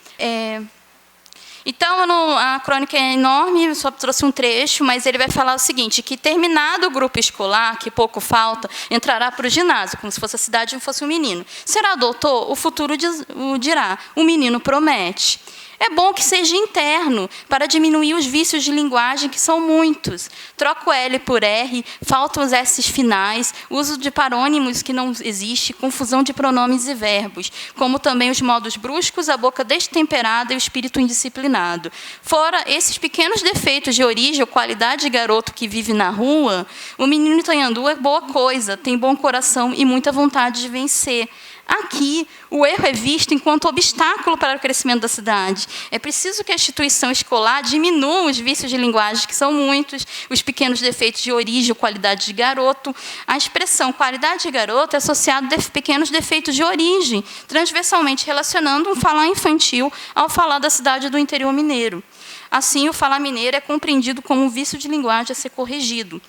Então, a crônica é enorme, só trouxe um trecho, mas ele vai falar o seguinte, que terminado o grupo escolar, que pouco falta, entrará para o ginásio, como se fosse a cidade e fosse um menino. Será doutor? O futuro o dirá. O menino promete. É bom que seja interno, para diminuir os vícios de linguagem, que são muitos. Troca o L por R, faltam os S's finais, uso de parônimos que não existe, confusão de pronomes e verbos, como também os modos bruscos, a boca destemperada e o espírito indisciplinado. Fora esses pequenos defeitos de origem ou qualidade de garoto que vive na rua, o menino Itanhandu é boa coisa, tem bom coração e muita vontade de vencer. Aqui, o erro é visto enquanto obstáculo para o crescimento da cidade. É preciso que a instituição escolar diminua os vícios de linguagem, que são muitos, os pequenos defeitos de origem ou qualidade de garoto. A expressão qualidade de garoto é associada a pequenos defeitos de origem, transversalmente relacionando um falar infantil ao falar da cidade do interior mineiro. Assim, o falar mineiro é compreendido como um vício de linguagem a ser corrigido.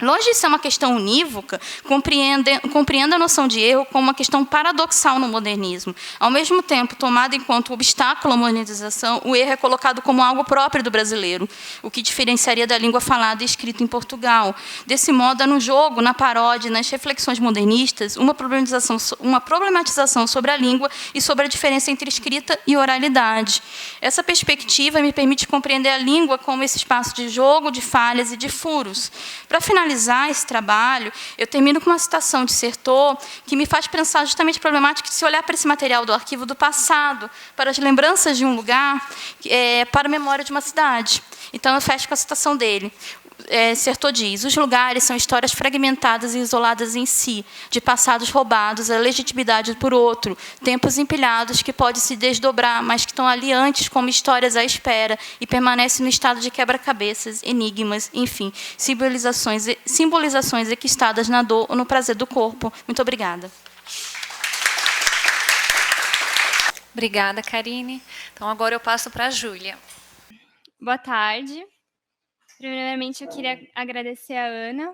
Longe de ser uma questão unívoca, compreenda a noção de erro como uma questão paradoxal no modernismo. Ao mesmo tempo, tomado enquanto obstáculo à modernização, o erro é colocado como algo próprio do brasileiro, o que diferenciaria da língua falada e escrita em Portugal. Desse modo, há no jogo, na paródia, nas reflexões modernistas, uma problematização sobre a língua e sobre a diferença entre escrita e oralidade. Essa perspectiva me permite compreender a língua como esse espaço de jogo, de falhas e de furos. Para finalizar esse trabalho, eu termino com uma citação de Sertor, que me faz pensar justamente a problemática de se olhar para esse material do arquivo do passado, para as lembranças de um lugar, para a memória de uma cidade. Então, eu fecho com a citação dele. Certeau diz: os lugares são histórias fragmentadas e isoladas em si, de passados roubados, a legitimidade por outro, tempos empilhados que podem se desdobrar, mas que estão ali antes como histórias à espera e permanecem no estado de quebra-cabeças, enigmas, enfim, simbolizações equistadas na dor ou no prazer do corpo. Muito obrigada. Obrigada, Karine. Então, agora eu passo para a Júlia. Boa tarde. Primeiramente, eu queria agradecer a Ana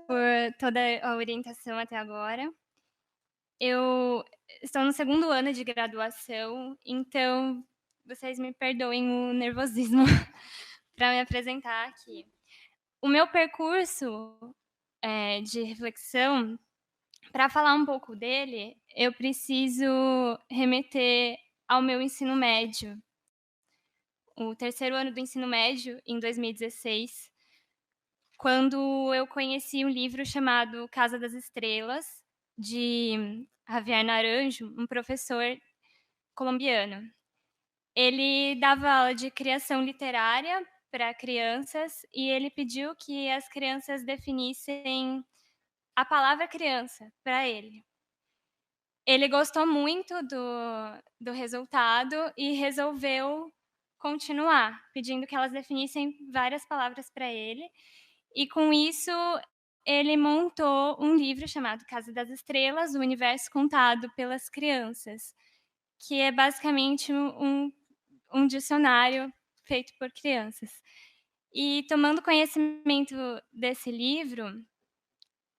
por toda a orientação até agora. Eu estou no 2º ano de graduação, então vocês me perdoem o nervosismo para me apresentar aqui. O meu percurso de reflexão, para falar um pouco dele, eu preciso remeter ao meu ensino médio. O 3º ano do ensino médio, em 2016, quando eu conheci um livro chamado Casa das Estrelas, de Javier Naranjo, um professor colombiano. Ele dava aula de criação literária para crianças e ele pediu que as crianças definissem a palavra criança para ele. Ele gostou muito do resultado e resolveu continuar, pedindo que elas definissem várias palavras para ele. E, com isso, ele montou um livro chamado Casa das Estrelas, o universo contado pelas crianças, que é basicamente um dicionário feito por crianças. E, tomando conhecimento desse livro,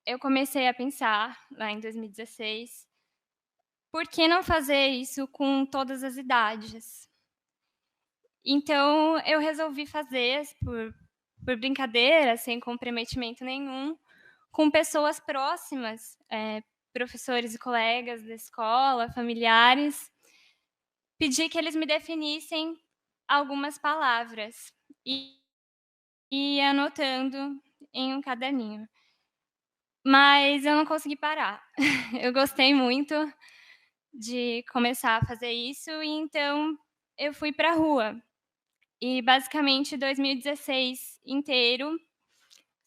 eu comecei a pensar, lá em 2016, por que não fazer isso com todas as idades? Então, eu resolvi fazer, por brincadeira, sem comprometimento nenhum, com pessoas próximas, professores e colegas da escola, familiares, pedi que eles me definissem algumas palavras e ia anotando em um caderninho. Mas eu não consegui parar. Eu gostei muito de começar a fazer isso, e então eu fui para a rua. E, basicamente, 2016 inteiro,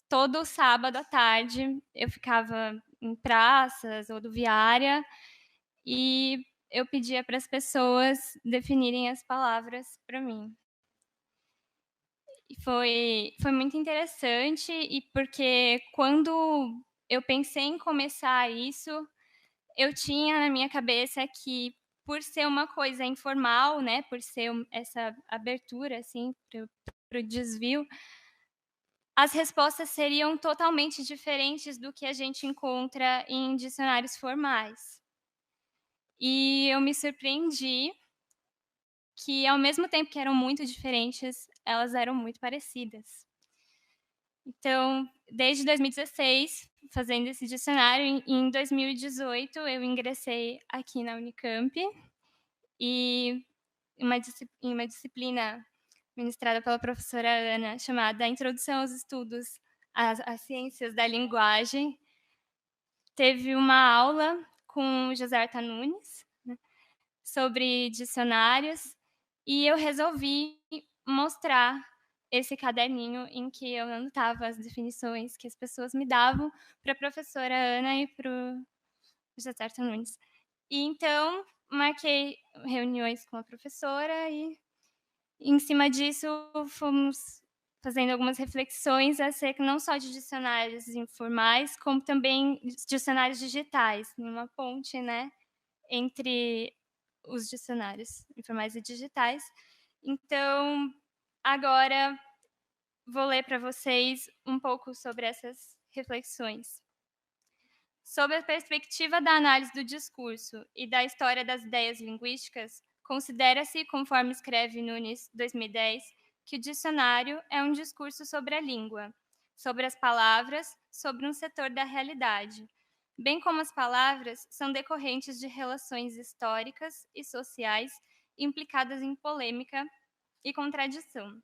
todo sábado à tarde, eu ficava em praças, rodoviária, e eu pedia para as pessoas definirem as palavras para mim. E foi muito interessante, e porque quando eu pensei em começar isso, eu tinha na minha cabeça que, por ser uma coisa informal, né, por ser essa abertura assim, para o desvio, as respostas seriam totalmente diferentes do que a gente encontra em dicionários formais. E eu me surpreendi que, ao mesmo tempo que eram muito diferentes, elas eram muito parecidas. Então, desde 2016, fazendo esse dicionário, em 2018 eu ingressei aqui na Unicamp, e em uma disciplina ministrada pela professora Ana, chamada Introdução aos Estudos às Ciências da Linguagem, teve uma aula com o José Arta Nunes, né, sobre dicionários, e eu resolvi mostrar esse caderninho em que eu anotava as definições que as pessoas me davam para a professora Ana e para o José Arta Nunes. E, então, marquei reuniões com a professora e, em cima disso, fomos fazendo algumas reflexões acerca não só de dicionários informais, como também dicionários digitais, numa ponte, né, entre os dicionários informais e digitais. Então, agora vou ler para vocês um pouco sobre essas reflexões. Sob a perspectiva da análise do discurso e da história das ideias linguísticas, considera-se, conforme escreve Nunes, 2010, que o dicionário é um discurso sobre a língua, sobre as palavras, sobre um setor da realidade, bem como as palavras são decorrentes de relações históricas e sociais implicadas em polêmica e contradição.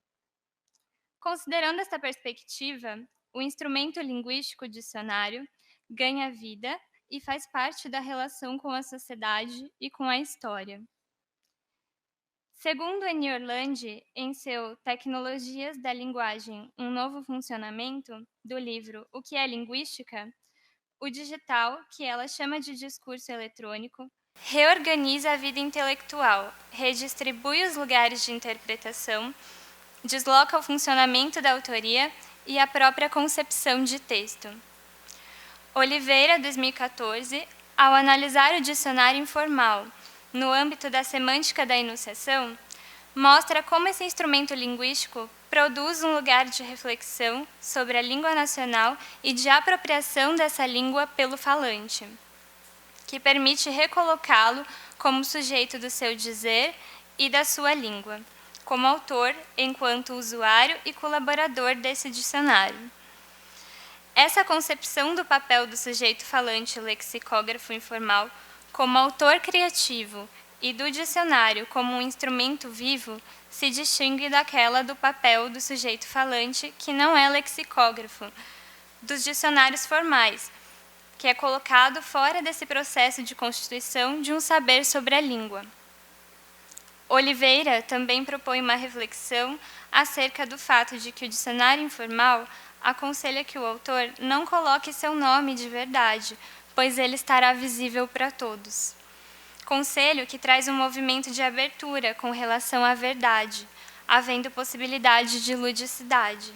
Considerando esta perspectiva, o instrumento linguístico dicionário ganha vida e faz parte da relação com a sociedade e com a história. Segundo Eni Orlandi, em seu Tecnologias da Linguagem, um Novo Funcionamento, do livro O que é Linguística, o digital, que ela chama de discurso eletrônico, reorganiza a vida intelectual, redistribui os lugares de interpretação, desloca o funcionamento da autoria e a própria concepção de texto. Oliveira, 2014, ao analisar o dicionário informal no âmbito da semântica da enunciação, mostra como esse instrumento linguístico produz um lugar de reflexão sobre a língua nacional e de apropriação dessa língua pelo falante, que permite recolocá-lo como sujeito do seu dizer e da sua língua, como autor, enquanto usuário e colaborador desse dicionário. Essa concepção do papel do sujeito falante lexicógrafo informal como autor criativo e do dicionário como um instrumento vivo se distingue daquela do papel do sujeito falante que não é lexicógrafo, dos dicionários formais, que é colocado fora desse processo de constituição de um saber sobre a língua. Oliveira também propõe uma reflexão acerca do fato de que o dicionário informal aconselha que o autor não coloque seu nome de verdade, pois ele estará visível para todos. Conselho que traz um movimento de abertura com relação à verdade, havendo possibilidade de ludicidade.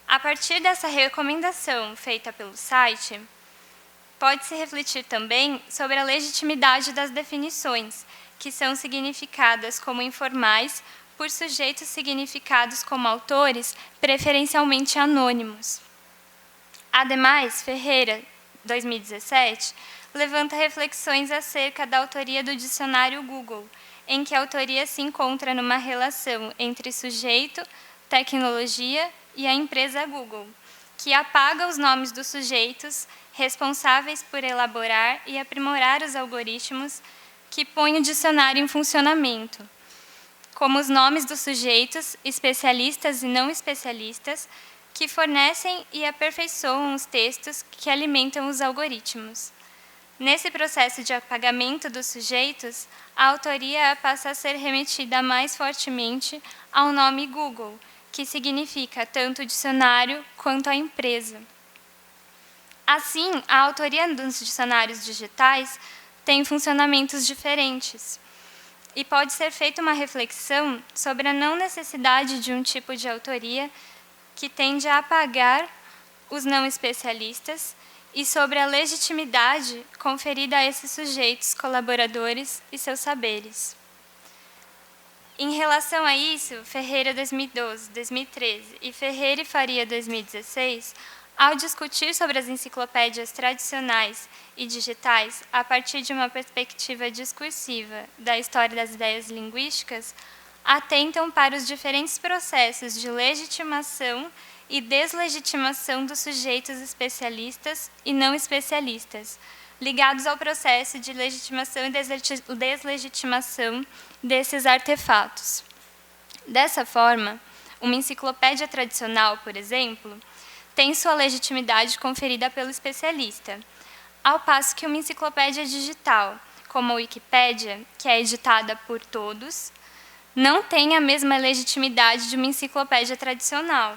A partir dessa recomendação feita pelo site, pode-se refletir também sobre a legitimidade das definições, que são significadas como informais por sujeitos significados como autores, preferencialmente anônimos. Ademais, Ferreira, 2017, levanta reflexões acerca da autoria do dicionário Google, em que a autoria se encontra numa relação entre sujeito, tecnologia e a empresa Google, que apaga os nomes dos sujeitos responsáveis por elaborar e aprimorar os algoritmos que põem o dicionário em funcionamento, como os nomes dos sujeitos, especialistas e não especialistas, que fornecem e aperfeiçoam os textos que alimentam os algoritmos. Nesse processo de apagamento dos sujeitos, a autoria passa a ser remetida mais fortemente ao nome Google, que significa tanto o dicionário quanto a empresa. Assim, a autoria dos dicionários digitais tem funcionamentos diferentes, e pode ser feita uma reflexão sobre a não necessidade de um tipo de autoria que tende a apagar os não especialistas e sobre a legitimidade conferida a esses sujeitos colaboradores e seus saberes. Em relação a isso, Ferreira 2012, 2013 e Ferreira e Faria 2016, ao discutir sobre as enciclopédias tradicionais e digitais a partir de uma perspectiva discursiva da história das ideias linguísticas, atentam para os diferentes processos de legitimação e deslegitimação dos sujeitos especialistas e não especialistas, ligados ao processo de legitimação e deslegitimação desses artefatos. Dessa forma, uma enciclopédia tradicional, por exemplo, tem sua legitimidade conferida pelo especialista, ao passo que uma enciclopédia digital, como a Wikipédia, que é editada por todos, não tem a mesma legitimidade de uma enciclopédia tradicional.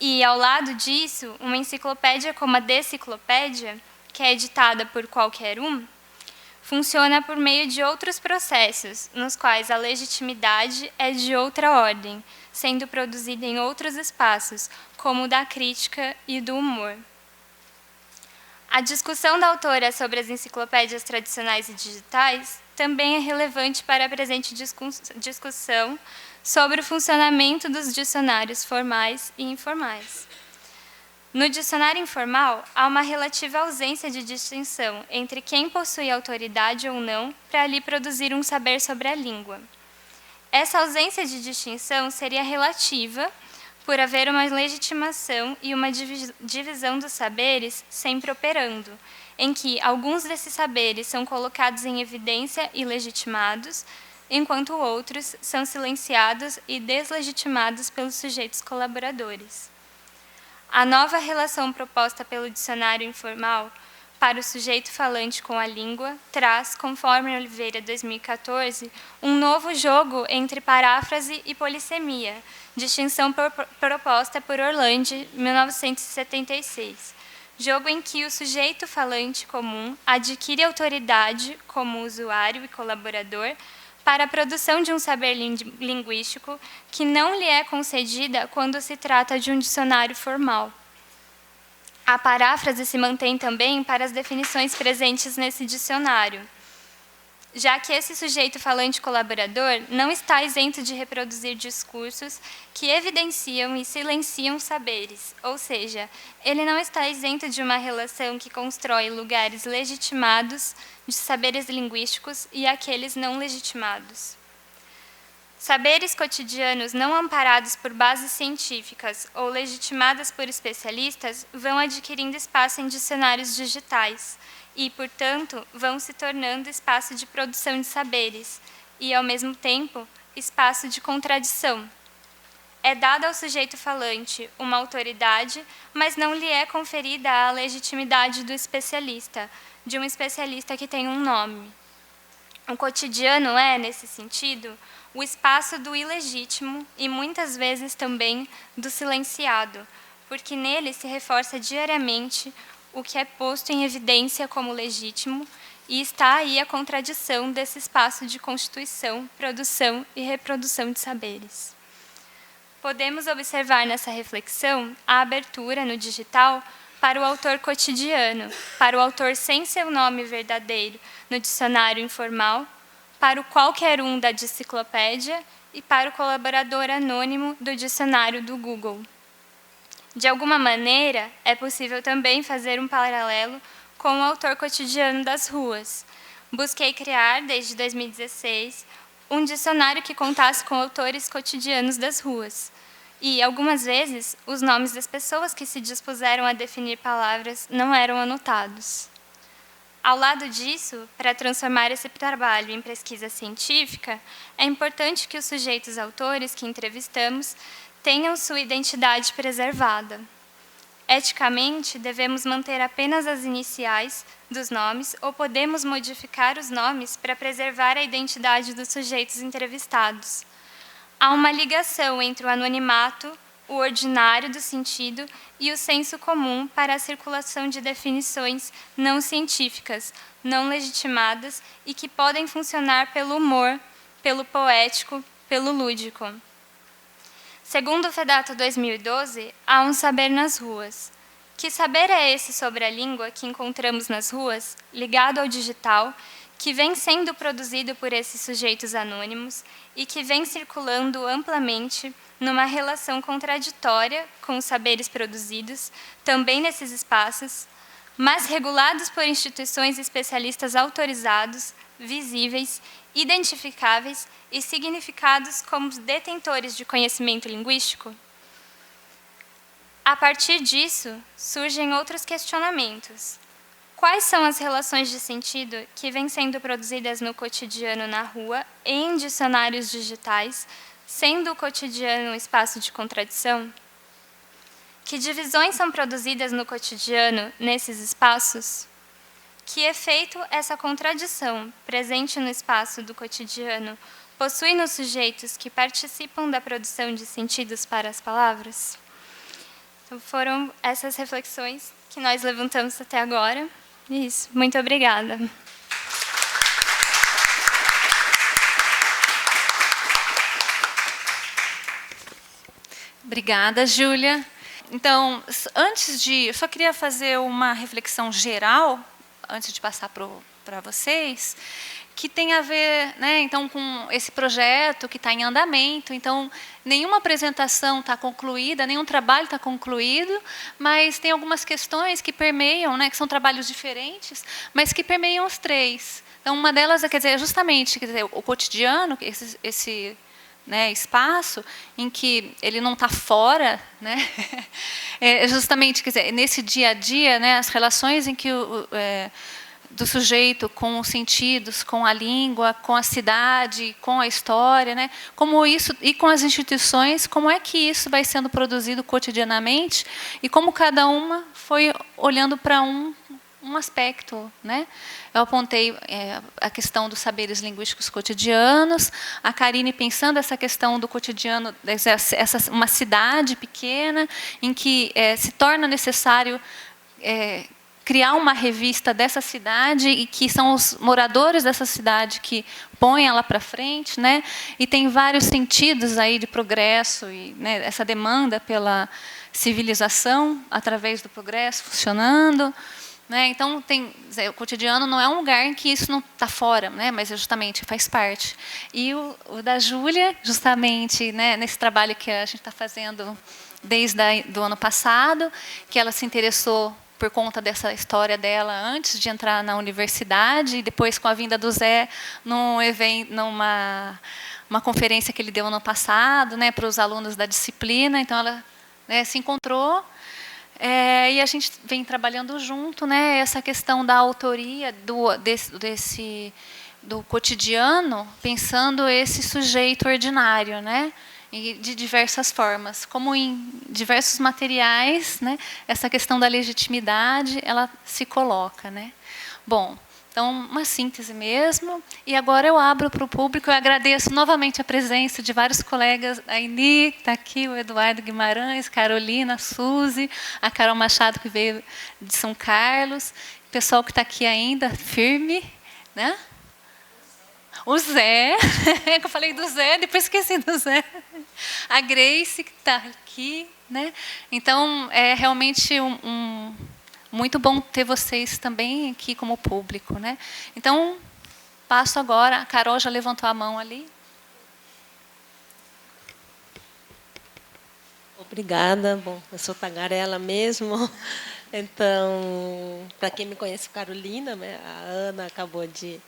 E, ao lado disso, uma enciclopédia como a Deciclopédia, que é editada por qualquer um, funciona por meio de outros processos, nos quais a legitimidade é de outra ordem, sendo produzida em outros espaços, como o da crítica e do humor. A discussão da autora sobre as enciclopédias tradicionais e digitais também é relevante para a presente discussão sobre o funcionamento dos dicionários formais e informais. No dicionário informal, há uma relativa ausência de distinção entre quem possui autoridade ou não para ali produzir um saber sobre a língua. Essa ausência de distinção seria relativa, por haver uma legitimação e uma divisão dos saberes sempre operando, em que alguns desses saberes são colocados em evidência e legitimados, enquanto outros são silenciados e deslegitimados pelos sujeitos colaboradores. A nova relação proposta pelo dicionário informal para o sujeito falante com a língua traz, conforme Oliveira 2014, um novo jogo entre paráfrase e polissemia, distinção proposta por Orlandi, 1976. Jogo em que o sujeito falante comum adquire autoridade como usuário e colaborador para a produção de um saber linguístico que não lhe é concedida quando se trata de um dicionário formal. A paráfrase se mantém também para as definições presentes nesse dicionário, já que esse sujeito falante colaborador não está isento de reproduzir discursos que evidenciam e silenciam saberes, ou seja, ele não está isento de uma relação que constrói lugares legitimados de saberes linguísticos e aqueles não legitimados. Saberes cotidianos não amparados por bases científicas ou legitimadas por especialistas vão adquirindo espaço em dicionários digitais e, portanto, vão se tornando espaço de produção de saberes e, ao mesmo tempo, espaço de contradição. É dada ao sujeito falante uma autoridade, mas não lhe é conferida a legitimidade do especialista, de um especialista que tem um nome. O cotidiano é, nesse sentido, o espaço do ilegítimo e, muitas vezes, também do silenciado, porque nele se reforça diariamente o que é posto em evidência como legítimo e está aí a contradição desse espaço de constituição, produção e reprodução de saberes. Podemos observar nessa reflexão a abertura no digital para o autor cotidiano, para o autor sem seu nome verdadeiro no dicionário informal, para o qualquer um da enciclopédia e para o colaborador anônimo do dicionário do Google. De alguma maneira, é possível também fazer um paralelo com o autor cotidiano das ruas. Busquei criar, desde 2016, um dicionário que contasse com autores cotidianos das ruas. E, algumas vezes, os nomes das pessoas que se dispuseram a definir palavras não eram anotados. Ao lado disso, para transformar esse trabalho em pesquisa científica, é importante que os sujeitos autores que entrevistamos tenham sua identidade preservada. Eticamente, devemos manter apenas as iniciais dos nomes ou podemos modificar os nomes para preservar a identidade dos sujeitos entrevistados. Há uma ligação entre o anonimato, o ordinário do sentido e o senso comum para a circulação de definições não científicas, não legitimadas e que podem funcionar pelo humor, pelo poético, pelo lúdico. Segundo o FEDATA 2012, há um saber nas ruas. Que saber é esse sobre a língua que encontramos nas ruas, ligado ao digital, que vem sendo produzido por esses sujeitos anônimos e que vem circulando amplamente numa relação contraditória com os saberes produzidos, também nesses espaços, mas regulados por instituições especialistas autorizados, visíveis, identificáveis e significados como detentores de conhecimento linguístico? A partir disso, surgem outros questionamentos. Quais são as relações de sentido que vêm sendo produzidas no cotidiano na rua e em dicionários digitais, sendo o cotidiano um espaço de contradição? Que divisões são produzidas no cotidiano nesses espaços? Que efeito essa contradição, presente no espaço do cotidiano, possui nos sujeitos que participam da produção de sentidos para as palavras? Então, foram essas reflexões que nós levantamos até agora. Isso, muito obrigada. Obrigada, Júlia. Então, eu só queria fazer uma reflexão geral, antes de passar para vocês, que tem a ver, né, então, com esse projeto que está em andamento. Então, nenhuma apresentação está concluída, nenhum trabalho está concluído, mas tem algumas questões que permeiam, né, que são trabalhos diferentes, mas que permeiam os três. Então, uma delas quer dizer, justamente o cotidiano, esse né, espaço em que ele não está fora, né, é justamente, quer dizer, nesse dia a dia, né, as relações em que do sujeito com os sentidos, com a língua, com a cidade, com a história, né? Como isso, e com as instituições, como é que isso vai sendo produzido cotidianamente e como cada uma foi olhando para um um aspecto, né? Eu apontei a questão dos saberes linguísticos cotidianos, a Karine pensando essa questão do cotidiano, uma cidade pequena em que se torna necessário criar uma revista dessa cidade e que são os moradores dessa cidade que põem ela para frente, né? E tem vários sentidos aí de progresso e, né, essa demanda pela civilização através do progresso funcionando, né? Então o cotidiano não é um lugar em que isso não está fora, né? Mas justamente faz parte. E o da Júlia, justamente, né, nesse trabalho que a gente está fazendo desde do ano passado, que ela se interessou por conta dessa história dela antes de entrar na universidade e depois com a vinda do Zé numa conferência que ele deu ano passado, né, para os alunos da disciplina. Então ela, né, se encontrou e a gente vem trabalhando junto, né, essa questão da autoria do cotidiano, pensando esse sujeito ordinário, né? E de diversas formas, como em diversos materiais, né, essa questão da legitimidade ela se coloca, né? Bom, então uma síntese mesmo. E agora eu abro para o público. Eu agradeço novamente a presença de vários colegas, a Ini, que está aqui, o Eduardo Guimarães, Carolina, a Suzy, a Carol Machado, que veio de São Carlos, o pessoal que está aqui ainda firme, né? O Zé, que eu falei do Zé, depois esqueci do Zé. A Grace, que está aqui, né? Então, é realmente muito bom ter vocês também aqui como público, né? Então, passo agora. A Carol já levantou a mão ali. Obrigada. Bom, eu sou tagarela mesmo. Então, para quem me conhece, Carolina, né? A Ana acabou de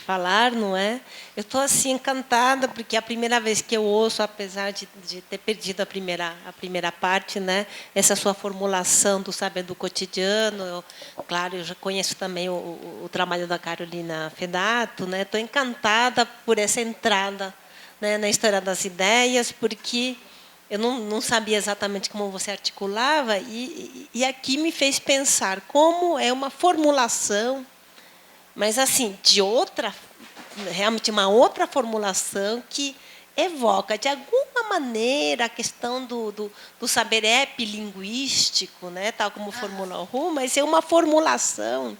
falar, não é? Eu estou assim encantada porque é a primeira vez que eu ouço, apesar de ter perdido a primeira parte, né? Essa sua formulação do saber do cotidiano. Claro, eu já conheço também o trabalho da Carolina Fedato, né? Estou encantada por essa entrada, né, na história das ideias, porque eu não sabia exatamente como você articulava e aqui me fez pensar como é uma formulação, mas assim realmente uma outra formulação que evoca de alguma maneira a questão do saber epilinguístico, né, tal como formula o Ru, mas é uma formulação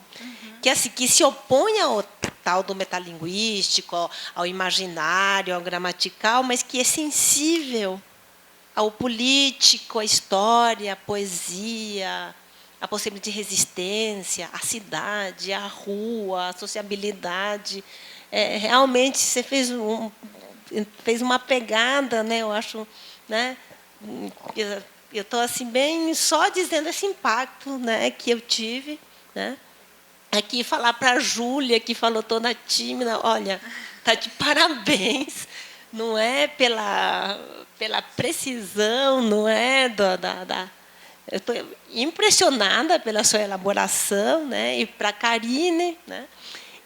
que assim que se opõe ao tal do metalinguístico, ao imaginário, ao gramatical, mas que é sensível ao político, à história, à poesia, a possibilidade de resistência, a cidade, a rua, a sociabilidade. Realmente você fez uma pegada, né? Eu acho, né? Eu estou assim bem só dizendo esse impacto, né, que eu tive, né? Aqui falar para a Júlia, que falou toda tímida, olha, tá de parabéns, não é pela precisão, não é eu estou impressionada pela sua elaboração, né? E para a Karine, né?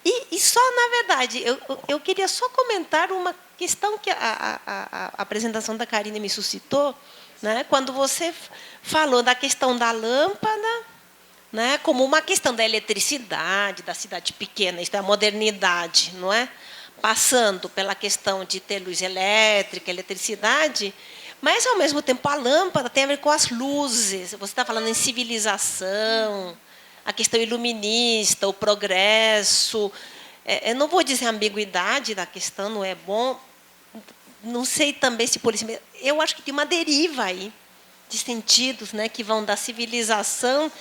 E só, na verdade, eu queria só comentar uma questão que a apresentação da Karine me suscitou, né? Quando você falou da questão da lâmpada, né? Como uma questão da eletricidade, da cidade pequena, isso é a modernidade, não é? Passando pela questão de ter luz elétrica, eletricidade. Mas, ao mesmo tempo, a lâmpada tem a ver com as luzes. Você está falando em civilização, a questão iluminista, o progresso. Eu não vou dizer a ambiguidade da questão, não é bom. Não sei também se polícia. Eu acho que tem uma deriva aí de sentidos, né, que vão da civilização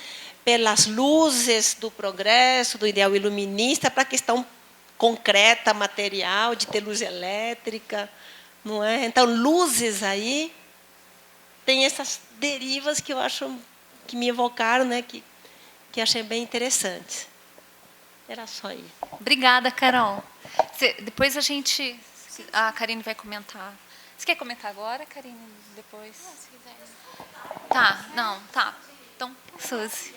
pelas luzes do progresso, do ideal iluminista, para a questão concreta, material, de ter luz elétrica. Não é? Então, luzes aí tem essas derivas que eu acho que me evocaram, né, que achei bem interessantes. Era só isso. Obrigada, Carol. Depois a Karine vai comentar. Você quer comentar agora, Karine? Depois? Não, se quiser. Tá, não, tá. Então, Suzy.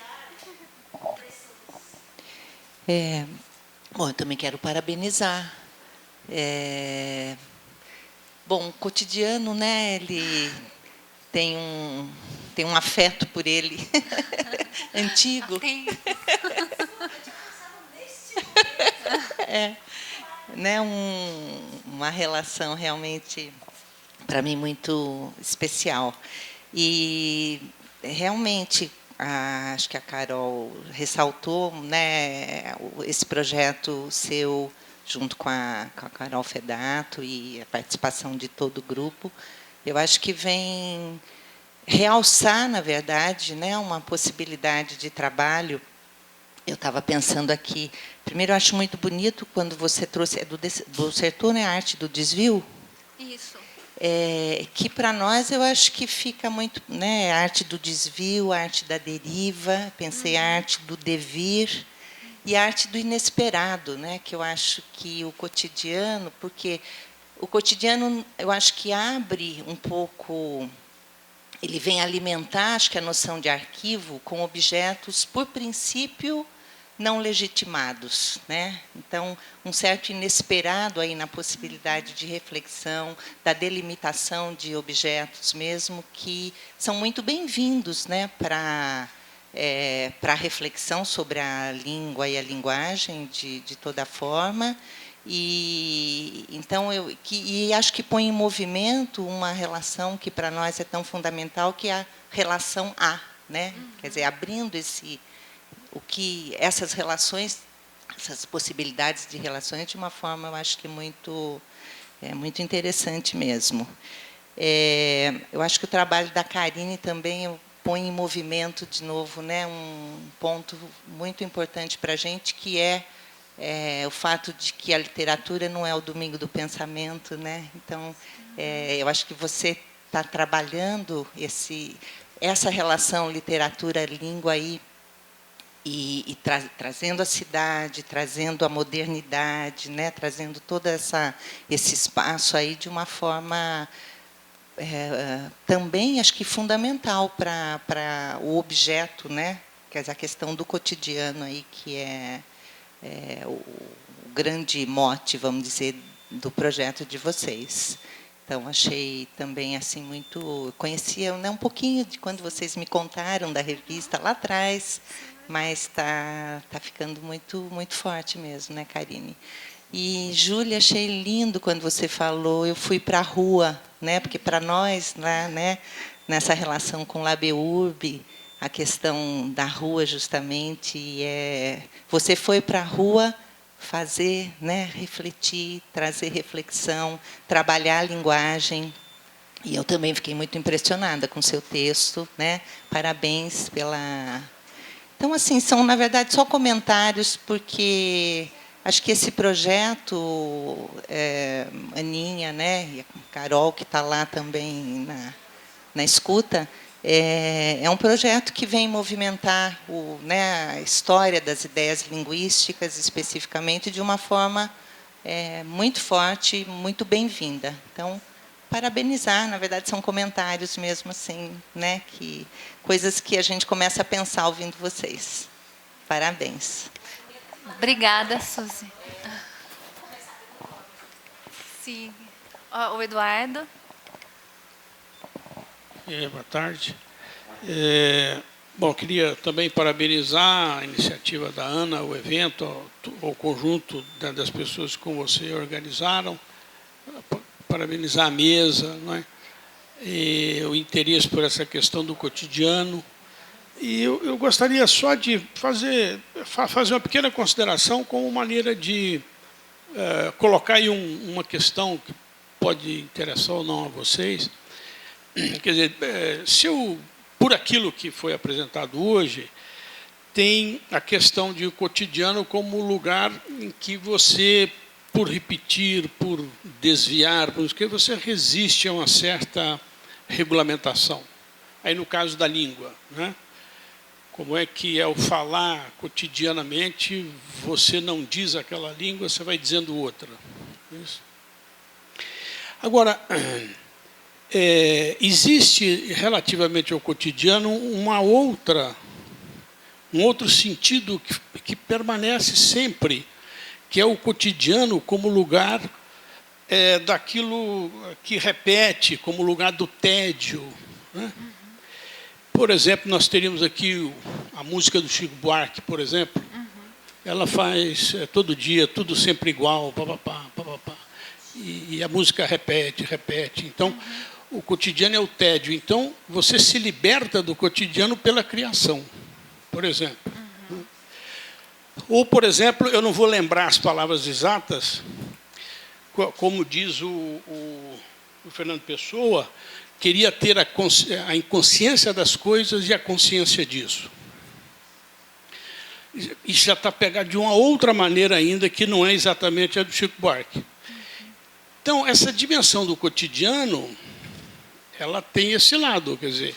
Bom, eu também quero parabenizar. Bom, o cotidiano, né, ele tem tem um afeto por ele antigo. Tem. É, né, uma relação realmente, para mim, muito especial. E, realmente, acho que a Carol ressaltou, né, esse projeto seu, junto com a Carol Fedato e a participação de todo o grupo. Eu acho que vem realçar, na verdade, né, uma possibilidade de trabalho. Eu estava pensando aqui, primeiro, eu acho muito bonito quando você trouxe, do Sertor, né, a arte do desvio. Isso. Que, para nós, eu acho que fica muito... Né, a arte do desvio, a arte da deriva, pensei a arte do devir e a arte do inesperado, né, que eu acho que o cotidiano... Porque o cotidiano, eu acho que abre um pouco... Ele vem alimentar, acho que, a noção de arquivo com objetos, por princípio, não legitimados, né? Então, um certo inesperado aí na possibilidade de reflexão, da delimitação de objetos mesmo, que são muito bem-vindos, né, para a reflexão sobre a língua e a linguagem de toda forma. E então e acho que põe em movimento uma relação que para nós é tão fundamental, que é a relação né? Quer dizer, abrindo essas relações, essas possibilidades de relações de uma forma, eu acho que muito interessante mesmo. Eu acho que o trabalho da Karine também põe em movimento de novo, né, um ponto muito importante para a gente, que é o fato de que a literatura não é o domingo do pensamento, né? Então, eu acho que você está trabalhando essa relação literatura-língua aí, e trazendo a cidade, trazendo a modernidade, né? Trazendo todo esse espaço aí de uma forma também, acho que, fundamental para o objeto, né? Quer dizer, a questão do cotidiano aí, que é o grande mote, vamos dizer, do projeto de vocês. Então, achei também assim muito... Conhecia, né, um pouquinho de quando vocês me contaram da revista lá atrás, mas está ficando muito, muito forte mesmo, né, Karine? E, Júlia, achei lindo quando você falou, eu fui para a rua, né, porque para nós, lá, né, nessa relação com Labeurbe, a questão da rua, justamente, você foi para a rua fazer, né, refletir, trazer reflexão, trabalhar a linguagem. E eu também fiquei muito impressionada com o seu texto, né? Parabéns pela... Então, assim, são, na verdade, só comentários, porque acho que esse projeto, Aninha, né, e a Carol, que está lá também na escuta, é um projeto que vem movimentar né, a história das ideias linguísticas, especificamente, de uma forma muito forte, muito bem-vinda. Então, parabenizar, na verdade, são comentários mesmo, assim, né, coisas que a gente começa a pensar ouvindo vocês. Parabéns. Obrigada, Suzy. Sim. O Eduardo. Boa tarde. Bom, queria também parabenizar a iniciativa da Ana, o evento, o conjunto das pessoas que com você organizaram, parabenizar a mesa, não é? E o interesse por essa questão do cotidiano. E eu gostaria só de fazer uma pequena consideração como maneira de colocar aí uma questão que pode interessar ou não a vocês. Quer dizer, por aquilo que foi apresentado hoje, tem a questão de o cotidiano como lugar em que você, por repetir, por desviar, porque você resiste a uma certa regulamentação. Aí, no caso da língua, né? Como é que, ao falar cotidianamente, você não diz aquela língua, você vai dizendo outra. Isso. Agora, existe, relativamente ao cotidiano, um outro sentido que permanece sempre, que é o cotidiano como lugar daquilo que repete, como lugar do tédio, né? por exemplo, nós teríamos aqui a música do Chico Buarque, por exemplo. Ela faz todo dia, tudo sempre igual, papapá, papapá. E a música repete, repete. Então, o cotidiano é o tédio. Então, você se liberta do cotidiano pela criação, por exemplo. Ou, por exemplo, eu não vou lembrar as palavras exatas, como diz o Fernando Pessoa, queria ter a inconsciência das coisas e a consciência disso. Isso já está pegado de uma outra maneira ainda, que não é exatamente a do Chico Buarque. Então, essa dimensão do cotidiano, ela tem esse lado, quer dizer,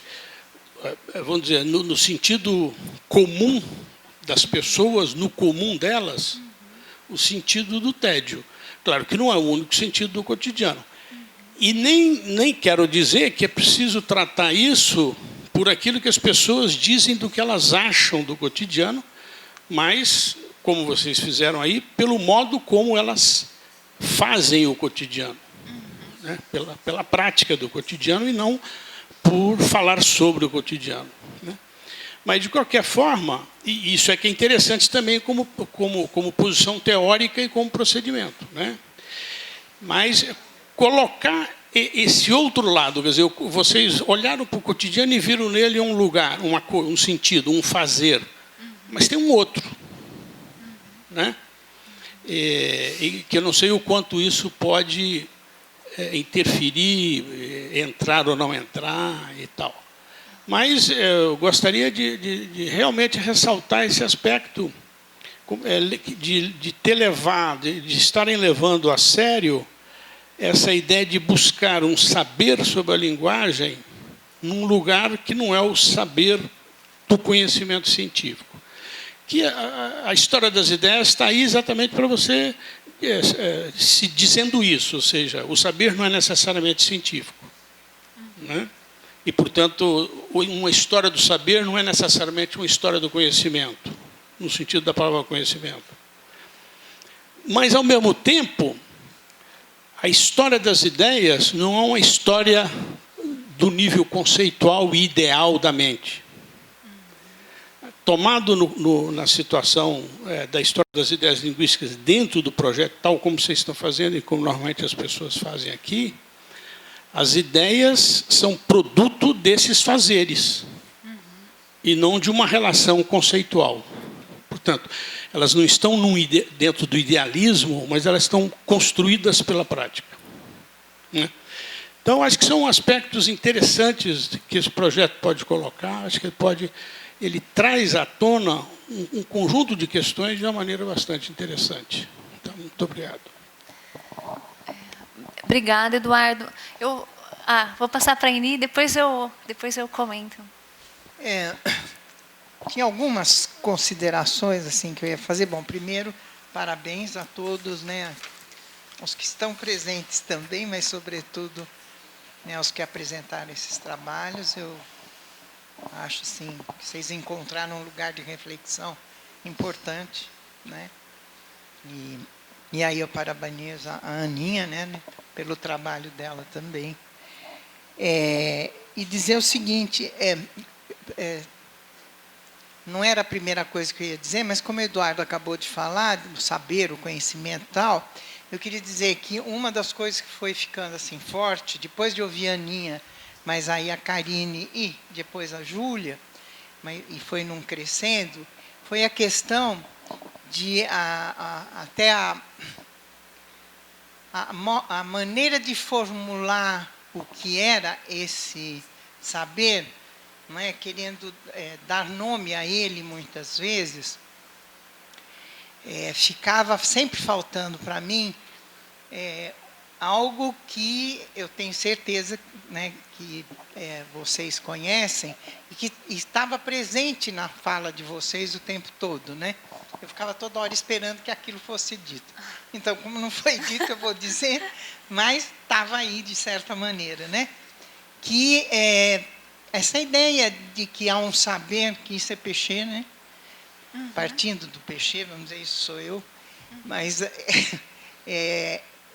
vamos dizer, no sentido comum das pessoas, no comum delas, o sentido do tédio. Claro que não é o único sentido do cotidiano. E nem quero dizer que é preciso tratar isso por aquilo que as pessoas dizem do que elas acham do cotidiano, mas, como vocês fizeram aí, pelo modo como elas fazem o cotidiano, né? Pela prática do cotidiano e não por falar sobre o cotidiano, né? Mas, de qualquer forma, e isso é que é interessante também como posição teórica e como procedimento, né? Mas colocar esse outro lado, quer dizer, vocês olharam para o cotidiano e viram nele um lugar, um sentido, um fazer, mas tem um outro, né? E que eu não sei o quanto isso pode interferir, entrar ou não entrar e tal. Mas eu gostaria de realmente ressaltar esse aspecto de ter levado, de estarem levando a sério essa ideia de buscar um saber sobre a linguagem num lugar que não é o saber do conhecimento científico. Que a história das ideias está aí exatamente para você se dizendo isso, ou seja, o saber não é necessariamente científico, né? E, portanto, uma história do saber não é necessariamente uma história do conhecimento, no sentido da palavra conhecimento. Mas, ao mesmo tempo, a história das ideias não é uma história do nível conceitual e ideal da mente. Tomado na situação da história das ideias linguísticas dentro do projeto, tal como vocês estão fazendo e como normalmente as pessoas fazem aqui, as ideias são produto desses fazeres e não de uma relação conceitual. Portanto, elas não estão dentro do idealismo, mas elas estão construídas pela prática, né? Então, acho que são aspectos interessantes que esse projeto pode colocar. Acho que ele traz à tona um conjunto de questões de uma maneira bastante interessante. Então, muito obrigado. Obrigada, Eduardo. Vou passar para a Ini, depois eu comento. Tinha algumas considerações assim que eu ia fazer. Bom, primeiro, parabéns a todos, né, os que estão presentes também, mas, sobretudo, né, os que apresentaram esses trabalhos. Eu acho assim, que vocês encontraram um lugar de reflexão importante, né? E aí eu parabenizo a Aninha, né, pelo trabalho dela também. E dizer o seguinte, não era a primeira coisa que eu ia dizer, mas como o Eduardo acabou de falar, do saber, o conhecimento e tal, eu queria dizer que uma das coisas que foi ficando assim forte, depois de ouvir a Aninha, mas aí a Karine e depois a Júlia, e foi num crescendo, foi a questão de até a maneira de formular o que era esse saber, não é? Querendo dar nome a ele muitas vezes, ficava sempre faltando para mim algo que eu tenho certeza, né, que vocês conhecem e que estava presente na fala de vocês o tempo todo, né? Eu ficava toda hora esperando que aquilo fosse dito. Então, como não foi dito, eu vou dizer, mas estava aí de certa maneira, né? Que essa ideia de que há um saber, que isso é Peixe, né? Partindo do Peixe, vamos dizer, isso sou eu, mas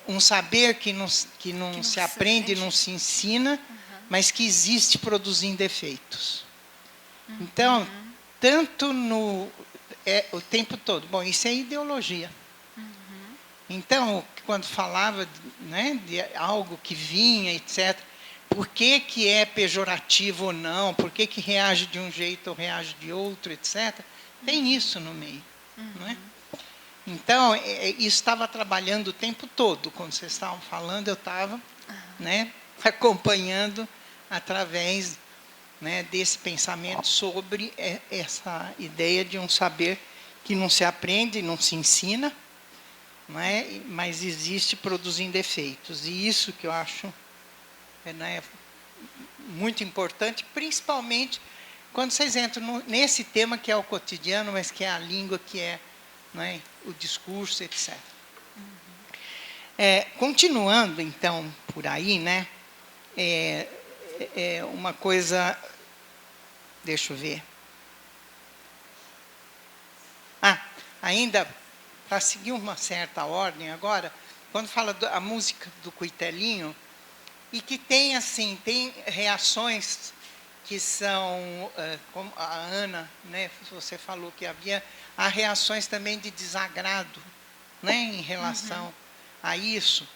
um saber que não se aprende, não se ensina, mas que existe produzindo efeitos. Então, tanto no o tempo todo. Bom, isso é ideologia. Então, quando falava, né, de algo que vinha, etc., por que é pejorativo ou não, por que reage de um jeito ou reage de outro, etc., tem isso no meio. Não é? Então, isso estava trabalhando o tempo todo. Quando vocês estavam falando, eu estava, né, acompanhando através, né, desse pensamento sobre essa ideia de um saber que não se aprende, não se ensina, não é? Mas existe produzindo efeitos. E isso que eu acho, né, muito importante, principalmente quando vocês entram nesse tema que é o cotidiano, mas que é a língua, que é, né, o discurso, etc. Continuando, então, por aí, né, uma coisa... Deixa eu ver. Ainda, para seguir uma certa ordem agora, quando fala da música do Cuitelinho, e que tem, assim, tem reações que são, como a Ana, né, você falou que há reações também de desagrado, né, em relação a isso,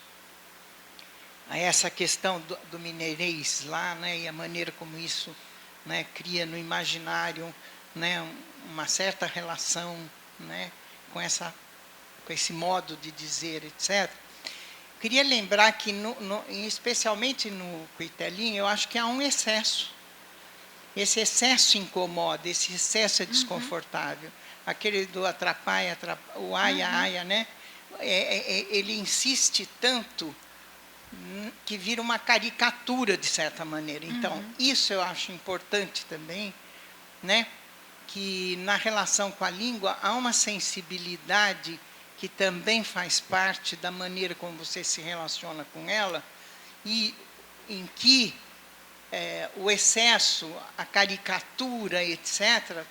a essa questão do mineirês lá, né, e a maneira como isso, né, cria no imaginário, né, uma certa relação, né, com esse modo de dizer, etc. Queria lembrar que, especialmente no Cuitelinho, eu acho que há um excesso. Esse excesso incomoda, esse excesso é desconfortável. Aquele do atrapalha, o aia, aia, né? Ele insiste tanto que vira uma caricatura, de certa maneira. Então, isso eu acho importante também, né? Que na relação com a língua há uma sensibilidade que também faz parte da maneira como você se relaciona com ela, e em que o excesso, a caricatura, etc.,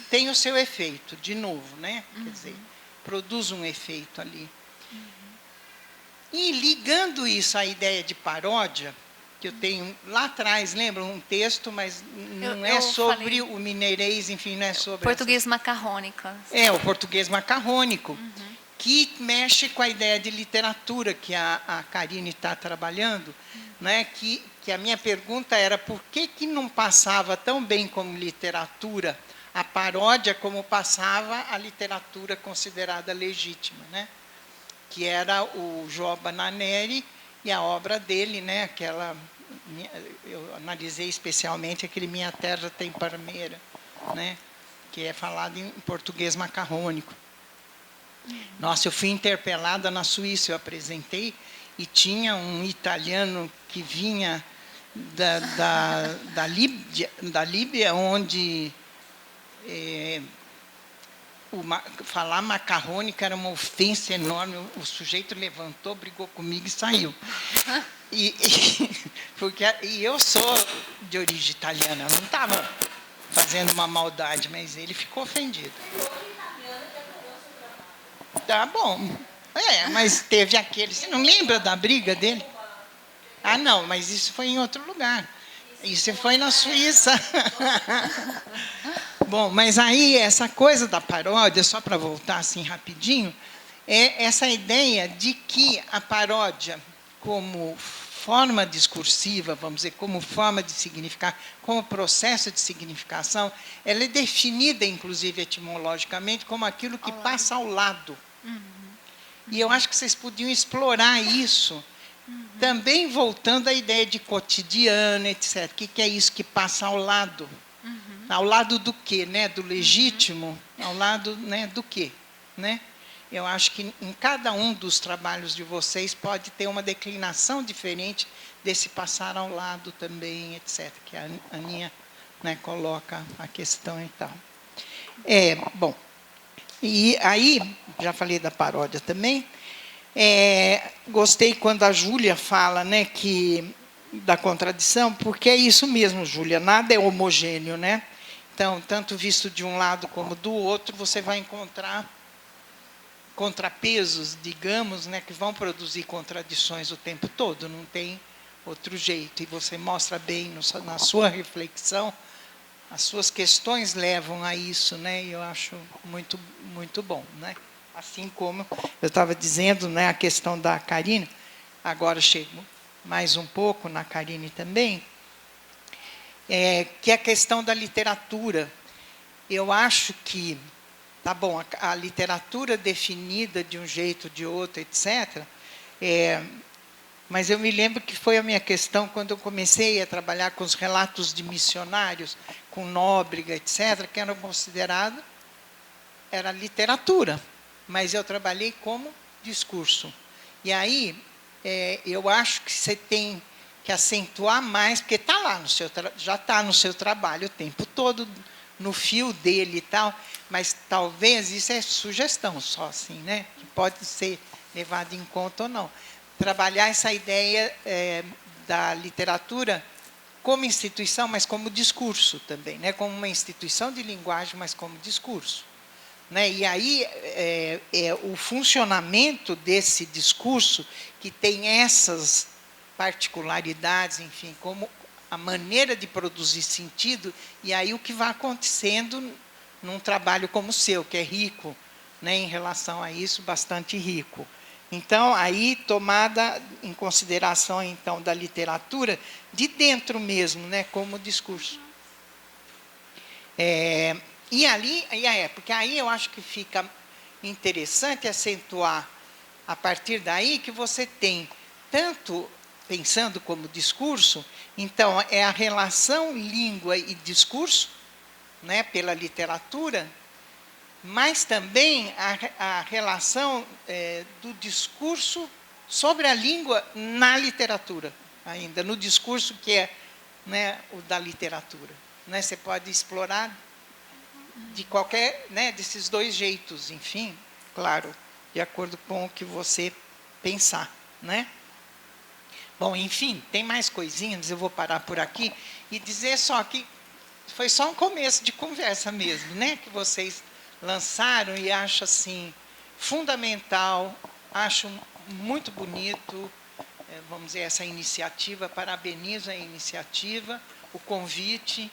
tem o seu efeito, de novo, né? Quer dizer, produz um efeito ali. E ligando isso à ideia de paródia, que eu tenho lá atrás, lembra, um texto, mas não é sobre o mineirês, enfim, não é sobre... Português macarrônico. O português macarrônico, que mexe com a ideia de literatura que a Karine está trabalhando, né? Que a minha pergunta era por que não passava tão bem como literatura a paródia como passava a literatura considerada legítima, né? Que era o Joba Naneri e a obra dele, né? Aquela, eu analisei especialmente aquele Minha Terra Tem Parmeira, né? Que é falado em português macarrônico. Nossa, eu fui interpelada na Suíça, eu apresentei, e tinha um italiano que vinha da Líbia, onde falar macarrônica era uma ofensa enorme. O sujeito levantou, brigou comigo e saiu. E eu sou de origem italiana, eu não estava fazendo uma maldade, mas ele ficou ofendido. Tá bom. Mas teve aquele... Você não lembra da briga dele? Ah, não, mas isso foi em outro lugar. Isso foi na Suíça. Bom, mas aí essa coisa da paródia, só para voltar assim rapidinho, é essa ideia de que a paródia, como forma discursiva, vamos dizer, como forma de significar, como processo de significação, ela é definida, inclusive etimologicamente, como aquilo que passa ao lado. E eu acho que vocês podiam explorar isso, também voltando à ideia de cotidiano, etc. O que é isso que passa ao lado? Ao lado do quê? Né? Do legítimo? Ao lado, né, do quê? Né? Eu acho que em cada um dos trabalhos de vocês pode ter uma declinação diferente desse passar ao lado também, etc. Que a Aninha, né, coloca a questão e tal. Bom, e aí, já falei da paródia também, gostei quando a Júlia fala, né, que, da contradição, porque é isso mesmo, Júlia, nada é homogêneo, né? Então, tanto visto de um lado como do outro, você vai encontrar contrapesos, digamos, né, que vão produzir contradições o tempo todo, não tem outro jeito. E você mostra bem na sua reflexão as suas questões levam a isso, né? E eu acho muito, muito bom, né? Assim como eu estava dizendo, né, a questão da Karine, agora chego mais um pouco na Karine também, que é a questão da literatura. Eu acho que, tá bom, a literatura definida de um jeito, de outro, etc., mas eu me lembro que foi a minha questão quando eu comecei a trabalhar com os relatos de missionários, com Nóbrega, etc., que eram considerados, era literatura, mas eu trabalhei como discurso. E aí, eu acho que você tem que acentuar mais, porque está lá no seu já está no seu trabalho o tempo todo, no fio dele e tal, mas talvez isso é sugestão só, assim, né? Que pode ser levado em conta ou não. Trabalhar essa ideia da literatura como instituição, mas como discurso também, né? Como uma instituição de linguagem, mas como discurso. Né? E aí, o funcionamento desse discurso, que tem essas particularidades, enfim, como a maneira de produzir sentido, e aí o que vai acontecendo num trabalho como o seu, que é rico, né, em relação a isso, bastante rico. Então, aí, tomada em consideração, então, da literatura, de dentro mesmo, né, como discurso. Porque aí eu acho que fica interessante acentuar, a partir daí, que você tem, tanto pensando como discurso, então, é a relação língua e discurso, né, pela literatura, mas também a relação do discurso sobre a língua na literatura, ainda, no discurso que é, né, o da literatura. Né, você pode explorar de qualquer, né, desses dois jeitos, enfim, claro, de acordo com o que você pensar, né? Bom, enfim, tem mais coisinhas, eu vou parar por aqui e dizer só que foi só um começo de conversa mesmo, né, que vocês lançaram, e acho assim fundamental, acho muito bonito, vamos dizer, essa iniciativa, parabenizo a iniciativa, o convite,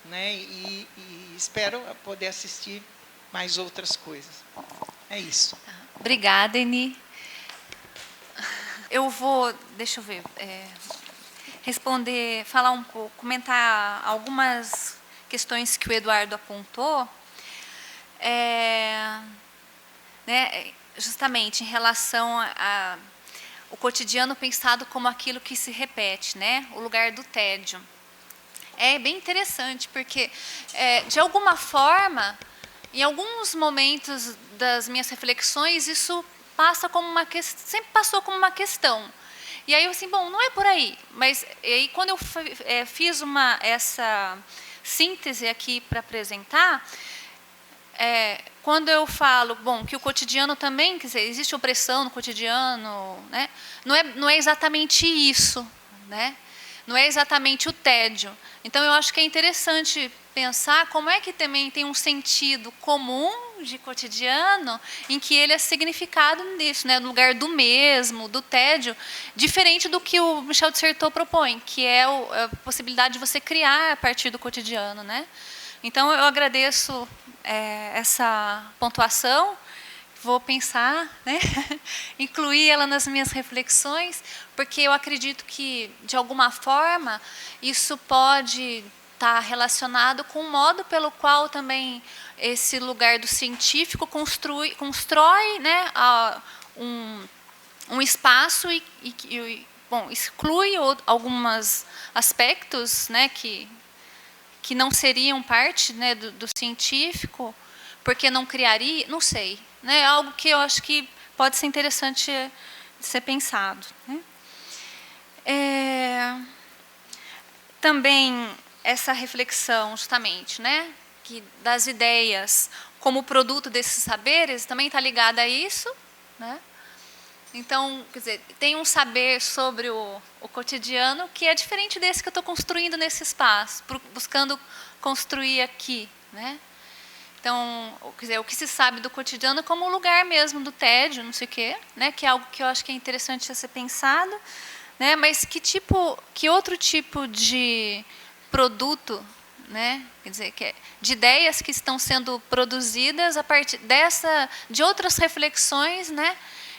né, e espero poder assistir mais outras coisas. É isso. Obrigada, Eni. Eu vou, deixa eu ver, responder, falar um pouco, comentar algumas questões que o Eduardo apontou, né, justamente em relação ao cotidiano pensado como aquilo que se repete, né, o lugar do tédio. É bem interessante, porque, de alguma forma, em alguns momentos das minhas reflexões, isso passa como sempre passou como uma questão. E aí eu assim, bom, não é por aí. Mas aí, quando eu fiz essa síntese aqui para apresentar, quando eu falo, bom, que o cotidiano também, quer dizer, existe opressão no cotidiano, né? Não é exatamente isso, né? Não é exatamente o tédio. Então, eu acho que é interessante pensar como é que também tem um sentido comum de cotidiano em que ele é significado nisso, né, no lugar do mesmo, do tédio, diferente do que o Michel de Certeau propõe, que é a possibilidade de você criar a partir do cotidiano, né? Então, eu agradeço essa pontuação. Vou pensar, né, incluir ela nas minhas reflexões, porque eu acredito que, de alguma forma, isso pode estar relacionado com o modo pelo qual também esse lugar do científico constrói, né, um espaço e bom, exclui alguns aspectos, né, que não seriam parte, né, do científico, porque não criaria, não sei. É algo que eu acho que pode ser interessante de ser pensado. Né? Também essa reflexão, justamente, né, que das ideias como produto desses saberes, também está ligada a isso. Né? Então, quer dizer, tem um saber sobre o cotidiano que é diferente desse que eu estou construindo nesse espaço, buscando construir aqui. Né? Então, quer dizer, o que se sabe do cotidiano como o lugar mesmo do tédio, não sei o quê, né, que é algo que eu acho que é interessante a ser pensado, né, mas que outro tipo de produto, né? Quer dizer, de ideias que estão sendo produzidas a partir de outras reflexões, né?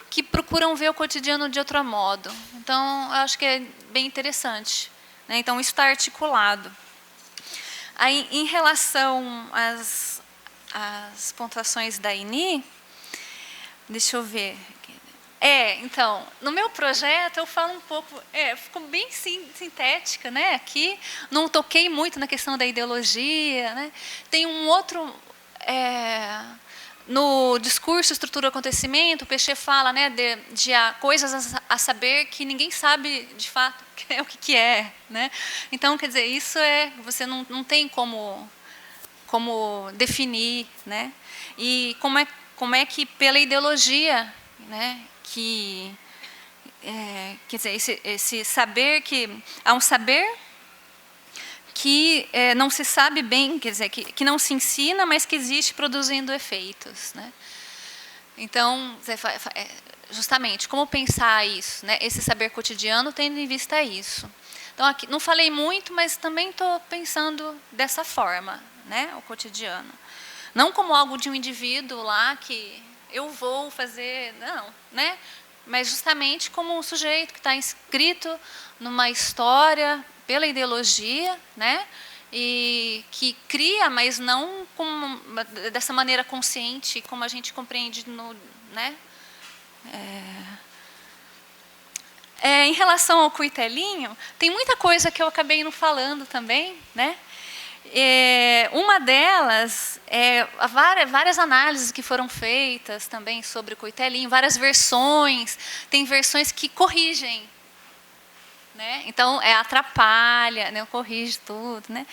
Que procuram ver o cotidiano de outro modo. Então, eu acho que é bem interessante, né? Então, isso está articulado. Aí, em relação às pontuações da INI, deixa eu ver. Então, no meu projeto eu falo um pouco, ficou bem sintética, né? Aqui não toquei muito na questão da ideologia, né? Tem um outro no discurso Estrutura e Acontecimento, o Peixe fala, né, de coisas a saber que ninguém sabe de fato o que é, né? Então, quer dizer, isso você não tem como definir, né? E como é que pela ideologia, né, quer dizer, esse saber que há um saber que não se sabe bem, quer dizer, que não se ensina, mas que existe produzindo efeitos, né? Então, justamente, como pensar isso, né? Esse saber cotidiano tendo em vista isso. Então, aqui não falei muito, mas também estou pensando dessa forma, né? O cotidiano. Não como algo de um indivíduo lá que eu vou fazer, não, né? Mas justamente como um sujeito que está inscrito numa história pela ideologia, né? E que cria, mas não dessa maneira consciente, como a gente compreende né? Em relação ao cuitelinho, tem muita coisa que eu acabei não falando também, né? Uma delas várias análises que foram feitas também sobre o coitelinho, várias versões, tem versões que corrigem, né? Então atrapalha, né? Corrige tudo, né?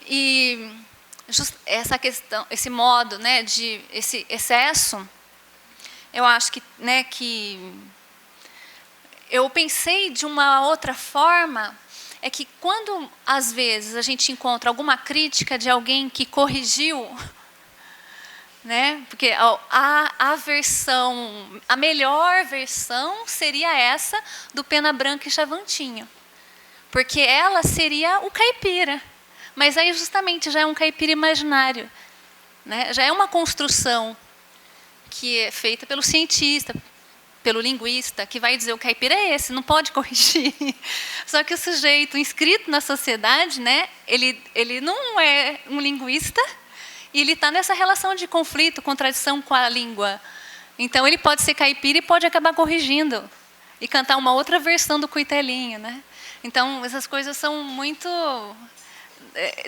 E essa questão, esse modo, né, de esse excesso, eu acho que, né, que eu pensei de uma outra forma. É que quando, às vezes, a gente encontra alguma crítica de alguém que corrigiu, né? Porque a melhor versão seria essa do Pena Branca e Chavantinho. Porque ela seria o caipira. Mas aí, justamente, já é um caipira imaginário, né? Já é uma construção que é feita pelo cientista, pelo linguista, que vai dizer o caipira é esse, não pode corrigir. Só que o sujeito inscrito na sociedade, né, ele não é um linguista e ele está nessa relação de conflito, contradição com a língua. Então, ele pode ser caipira e pode acabar corrigindo e cantar uma outra versão do cuitelinho, né? Então, essas coisas são muito...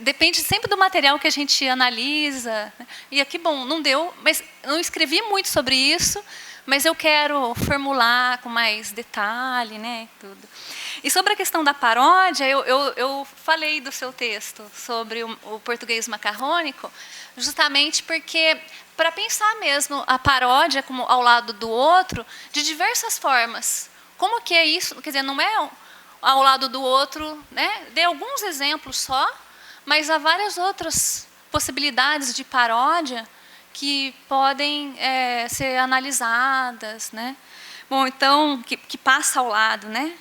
depende sempre do material que a gente analisa. E aqui, bom, não deu, mas não escrevi muito sobre isso, mas eu quero formular com mais detalhe, né, tudo. E sobre a questão da paródia, eu falei do seu texto sobre o português macarrônico, justamente porque, para pensar mesmo a paródia como ao lado do outro, de diversas formas. Como que é isso? Quer dizer, não é ao lado do outro, né? Dei alguns exemplos só, mas há várias outras possibilidades de paródia que podem ser analisadas, né? Bom, então, que passa ao lado, né?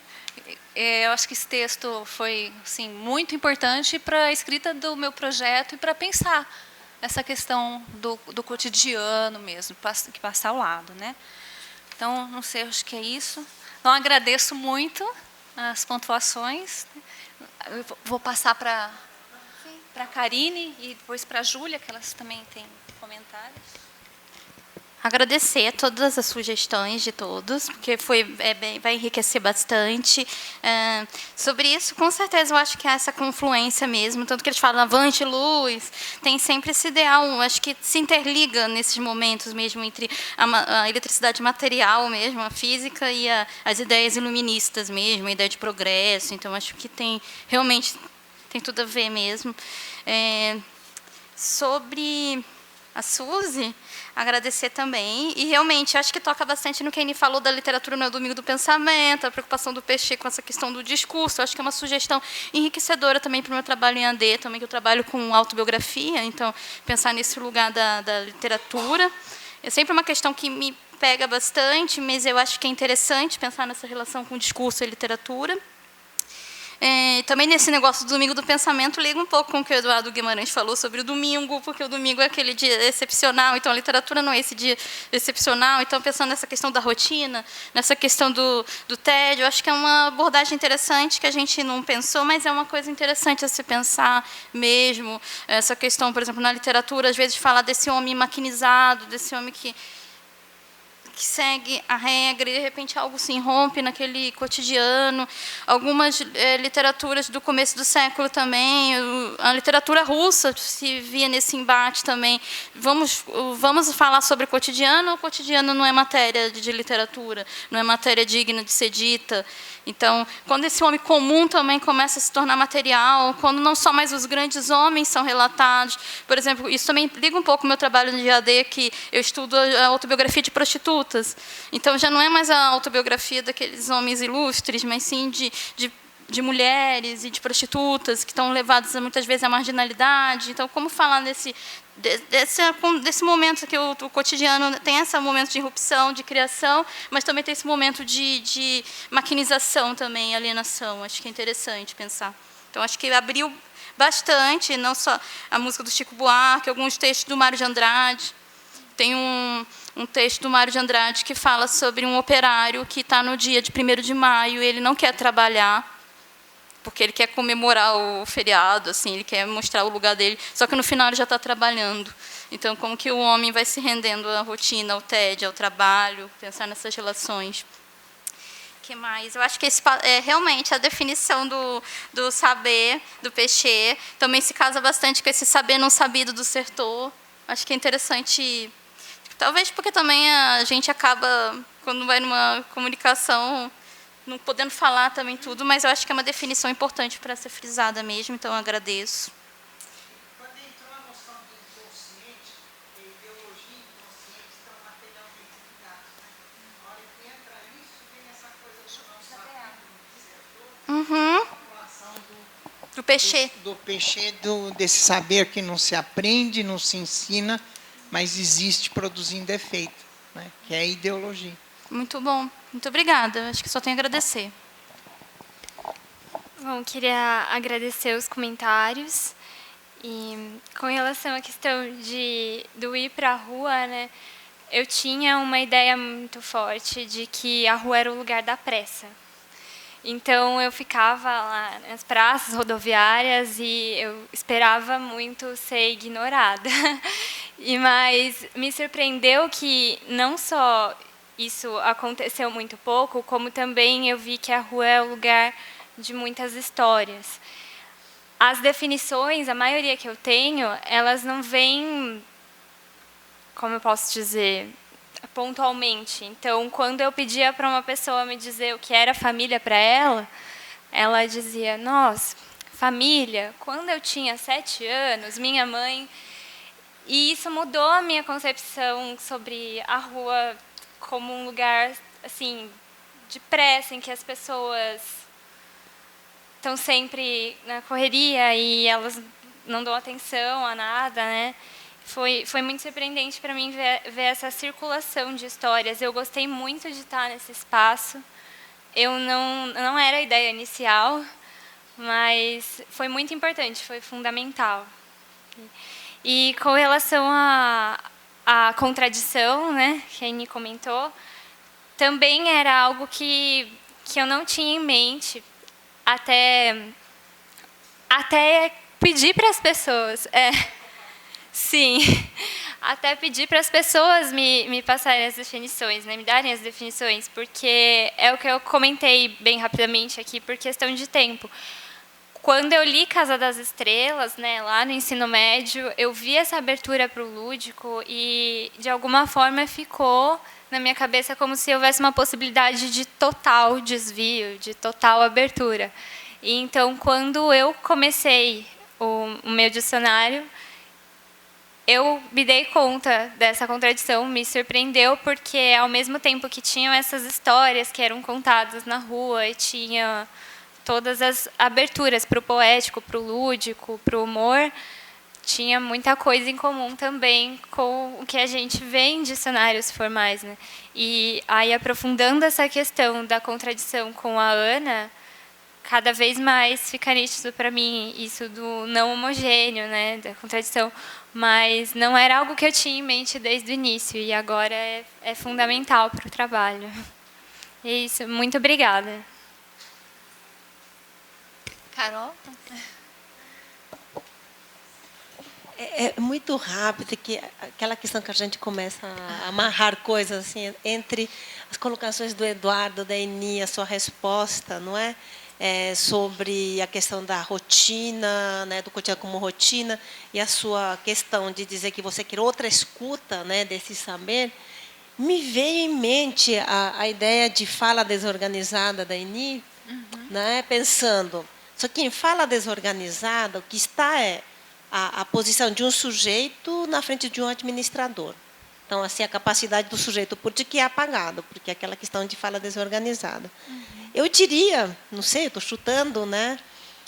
Eu acho que esse texto foi, assim, muito importante para a escrita do meu projeto e para pensar essa questão do cotidiano mesmo, que passa ao lado, né? Então, não sei, acho que é isso. Então, agradeço muito as pontuações. Eu vou passar para a Karine e depois para a Júlia, que elas também têm comentários. Agradecer todas as sugestões de todos, porque vai enriquecer bastante. Sobre isso, com certeza, eu acho que há essa confluência mesmo, tanto que eles falam avante luz, tem sempre esse ideal, acho que se interliga nesses momentos mesmo entre a eletricidade material mesmo, a física e as ideias iluministas mesmo, a ideia de progresso. Então, acho que realmente tem tudo a ver mesmo. Sobre a Suzy, agradecer também. E, realmente, acho que toca bastante no que a Aine falou da literatura no Domingo do Pensamento, a preocupação do Peixe com essa questão do discurso. Acho que é uma sugestão enriquecedora também para o meu trabalho em AD, também que eu trabalho com autobiografia, então, pensar nesse lugar da literatura. É sempre uma questão que me pega bastante, mas eu acho que é interessante pensar nessa relação com o discurso e literatura. Também nesse negócio do domingo do pensamento, liga um pouco com o que o Eduardo Guimarães falou sobre o domingo, porque o domingo é aquele dia excepcional, então a literatura não é esse dia excepcional. Então, pensando nessa questão da rotina, nessa questão do tédio, acho que é uma abordagem interessante que a gente não pensou, mas é uma coisa interessante a se pensar mesmo. Essa questão, por exemplo, na literatura, às vezes, falar desse homem maquinizado, desse homem que segue a regra e, de repente, algo se irrompe naquele cotidiano. Algumas literaturas do começo do século também, a literatura russa se via nesse embate também. Vamos falar sobre o cotidiano não é matéria de literatura, não é matéria digna de ser dita. Então, quando esse homem comum também começa a se tornar material, quando não só mais os grandes homens são relatados. Por exemplo, isso também liga um pouco ao meu trabalho no IAD, que eu estudo a autobiografia de prostitutas. Então, já não é mais a autobiografia daqueles homens ilustres, mas sim de mulheres e de prostitutas que estão levadas muitas vezes à marginalidade. Então, como falar desse momento que o cotidiano tem esse momento de irrupção, de criação, mas também tem esse momento de maquinização também, alienação. Acho que é interessante pensar. Então, acho que abriu bastante, não só a música do Chico Buarque, alguns textos do Mário de Andrade. Tem um texto do Mário de Andrade que fala sobre um operário que está no dia de 1º de maio, e ele não quer trabalhar, porque ele quer comemorar o feriado, assim, ele quer mostrar o lugar dele, só que no final ele já está trabalhando. Então, como que o homem vai se rendendo à rotina, ao tédio, ao trabalho, pensar nessas relações. O que mais? Eu acho que realmente a definição do saber, do Peixe, também se casa bastante com esse saber não sabido do Sertor. Acho que é interessante, talvez porque também a gente acaba, quando vai numa comunicação, não podendo falar também tudo, mas eu acho que é uma definição importante para ser frisada mesmo, então eu agradeço. Quando entrou a noção do inconsciente, a ideologia inconsciente está o material identificado. Na hora que entra isso, vem essa coisa do não saber, a população Do Peixe. do Peixe, desse saber que não se aprende, não se ensina, mas existe produzindo efeito, né? Que é a ideologia. Muito bom. Muito obrigada. Acho que só tenho a agradecer. Bom, queria agradecer os comentários. E com relação à questão do ir para a rua, né, eu tinha uma ideia muito forte de que a rua era o lugar da pressa. Então, eu ficava lá nas praças rodoviárias e eu esperava muito ser ignorada. Mas me surpreendeu que não só isso aconteceu muito pouco, como também eu vi que a rua é o lugar de muitas histórias. As definições, a maioria que eu tenho, elas não vêm, como eu posso dizer, pontualmente. Então, quando eu pedia para uma pessoa me dizer o que era família para ela, ela dizia: nossa, família, quando eu tinha 7 anos, minha mãe... E isso mudou a minha concepção sobre a rua como um lugar assim de pressa, em que as pessoas estão sempre na correria e elas não dão atenção a nada, né? Foi muito surpreendente para mim ver essa circulação de histórias. Eu gostei muito de estar nesse espaço. Eu não era a ideia inicial, mas foi muito importante, foi fundamental. E com relação à contradição, né, que a Anne comentou, também era algo que eu não tinha em mente até pedir para as pessoas. Sim, até pedir para as pessoas me passarem as definições, né, me darem as definições, porque é o que eu comentei bem rapidamente aqui, por questão de tempo. Quando eu li Casa das Estrelas, né, lá no ensino médio, eu vi essa abertura para o lúdico e, de alguma forma, ficou na minha cabeça como se houvesse uma possibilidade de total desvio, de total abertura. E, então, quando eu comecei o meu dicionário, eu me dei conta dessa contradição, me surpreendeu, porque, ao mesmo tempo que tinham essas histórias que eram contadas na rua e tinha todas as aberturas para o poético, para o lúdico, para o humor, tinha muita coisa em comum também com o que a gente vê em dicionários formais, né? E aí, aprofundando essa questão da contradição com a Ana, cada vez mais fica nítido para mim isso do não homogêneo, né, da contradição, mas não era algo que eu tinha em mente desde o início e agora é fundamental para o trabalho. É isso, muito obrigada. Carol? É muito rápido, que aquela questão que a gente começa a amarrar coisas assim, entre as colocações do Eduardo, da Eni, a sua resposta, não é? Sobre a questão da rotina, né, do cotidiano como rotina, e a sua questão de dizer que você quer outra escuta, né, desse saber, me veio em mente a ideia de fala desorganizada da Eni, né, pensando, só que em fala desorganizada, o que está é a posição de um sujeito na frente de um administrador. Então, assim, a capacidade do sujeito político que é apagado, porque é aquela questão de fala desorganizada. Eu diria, não sei, estou chutando, né,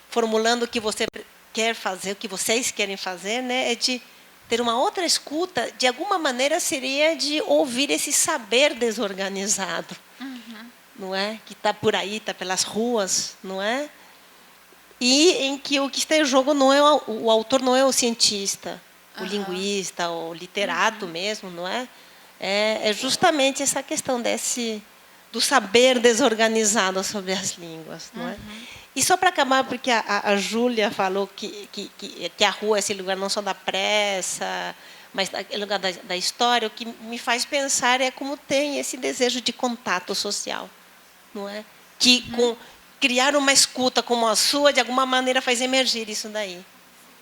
formulando o que você quer fazer, o que vocês querem fazer, né, é de ter uma outra escuta, de alguma maneira seria de ouvir esse saber desorganizado, não é? Que está por aí, está pelas ruas, não é? E em que o que está em jogo não é o autor, não é o cientista, o linguista, o literato mesmo, não é? É justamente essa questão do saber desorganizado sobre as línguas, não é? E só para acabar, porque a Júlia falou que a rua é esse lugar não só da pressa, mas é lugar da história, o que me faz pensar é como tem esse desejo de contato social, não é? Que criar uma escuta como a sua, de alguma maneira, faz emergir isso daí.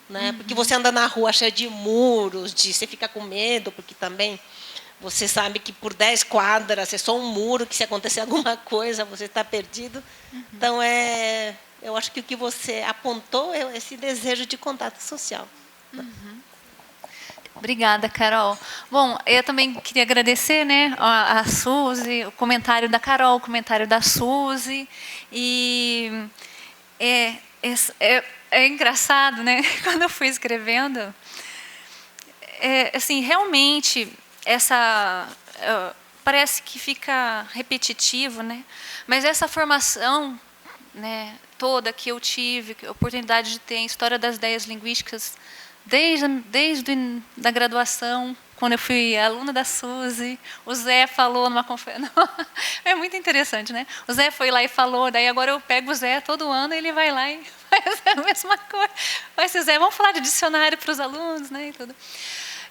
Né? Porque você anda na rua cheia de muros, você fica com medo, porque também você sabe que por 10 quadras é só um muro, que se acontecer alguma coisa, você está perdido. Então, eu acho que o que você apontou é esse desejo de contato social. Obrigada, Carol. Bom, eu também queria agradecer, né, a Suzy, o comentário da Carol, o comentário da Suzy. E é engraçado, né? Quando eu fui escrevendo, assim, realmente parece que fica repetitivo, né? Mas essa formação, né, toda que eu tive, a oportunidade de ter em História das Ideias Linguísticas, desde da graduação, quando eu fui aluna da Suzy, o Zé falou numa conferência. É muito interessante, né? O Zé foi lá e falou, daí agora eu pego o Zé todo ano, ele vai lá e faz a mesma coisa. Mas, Zé, vamos falar de dicionário para os alunos, né? E tudo.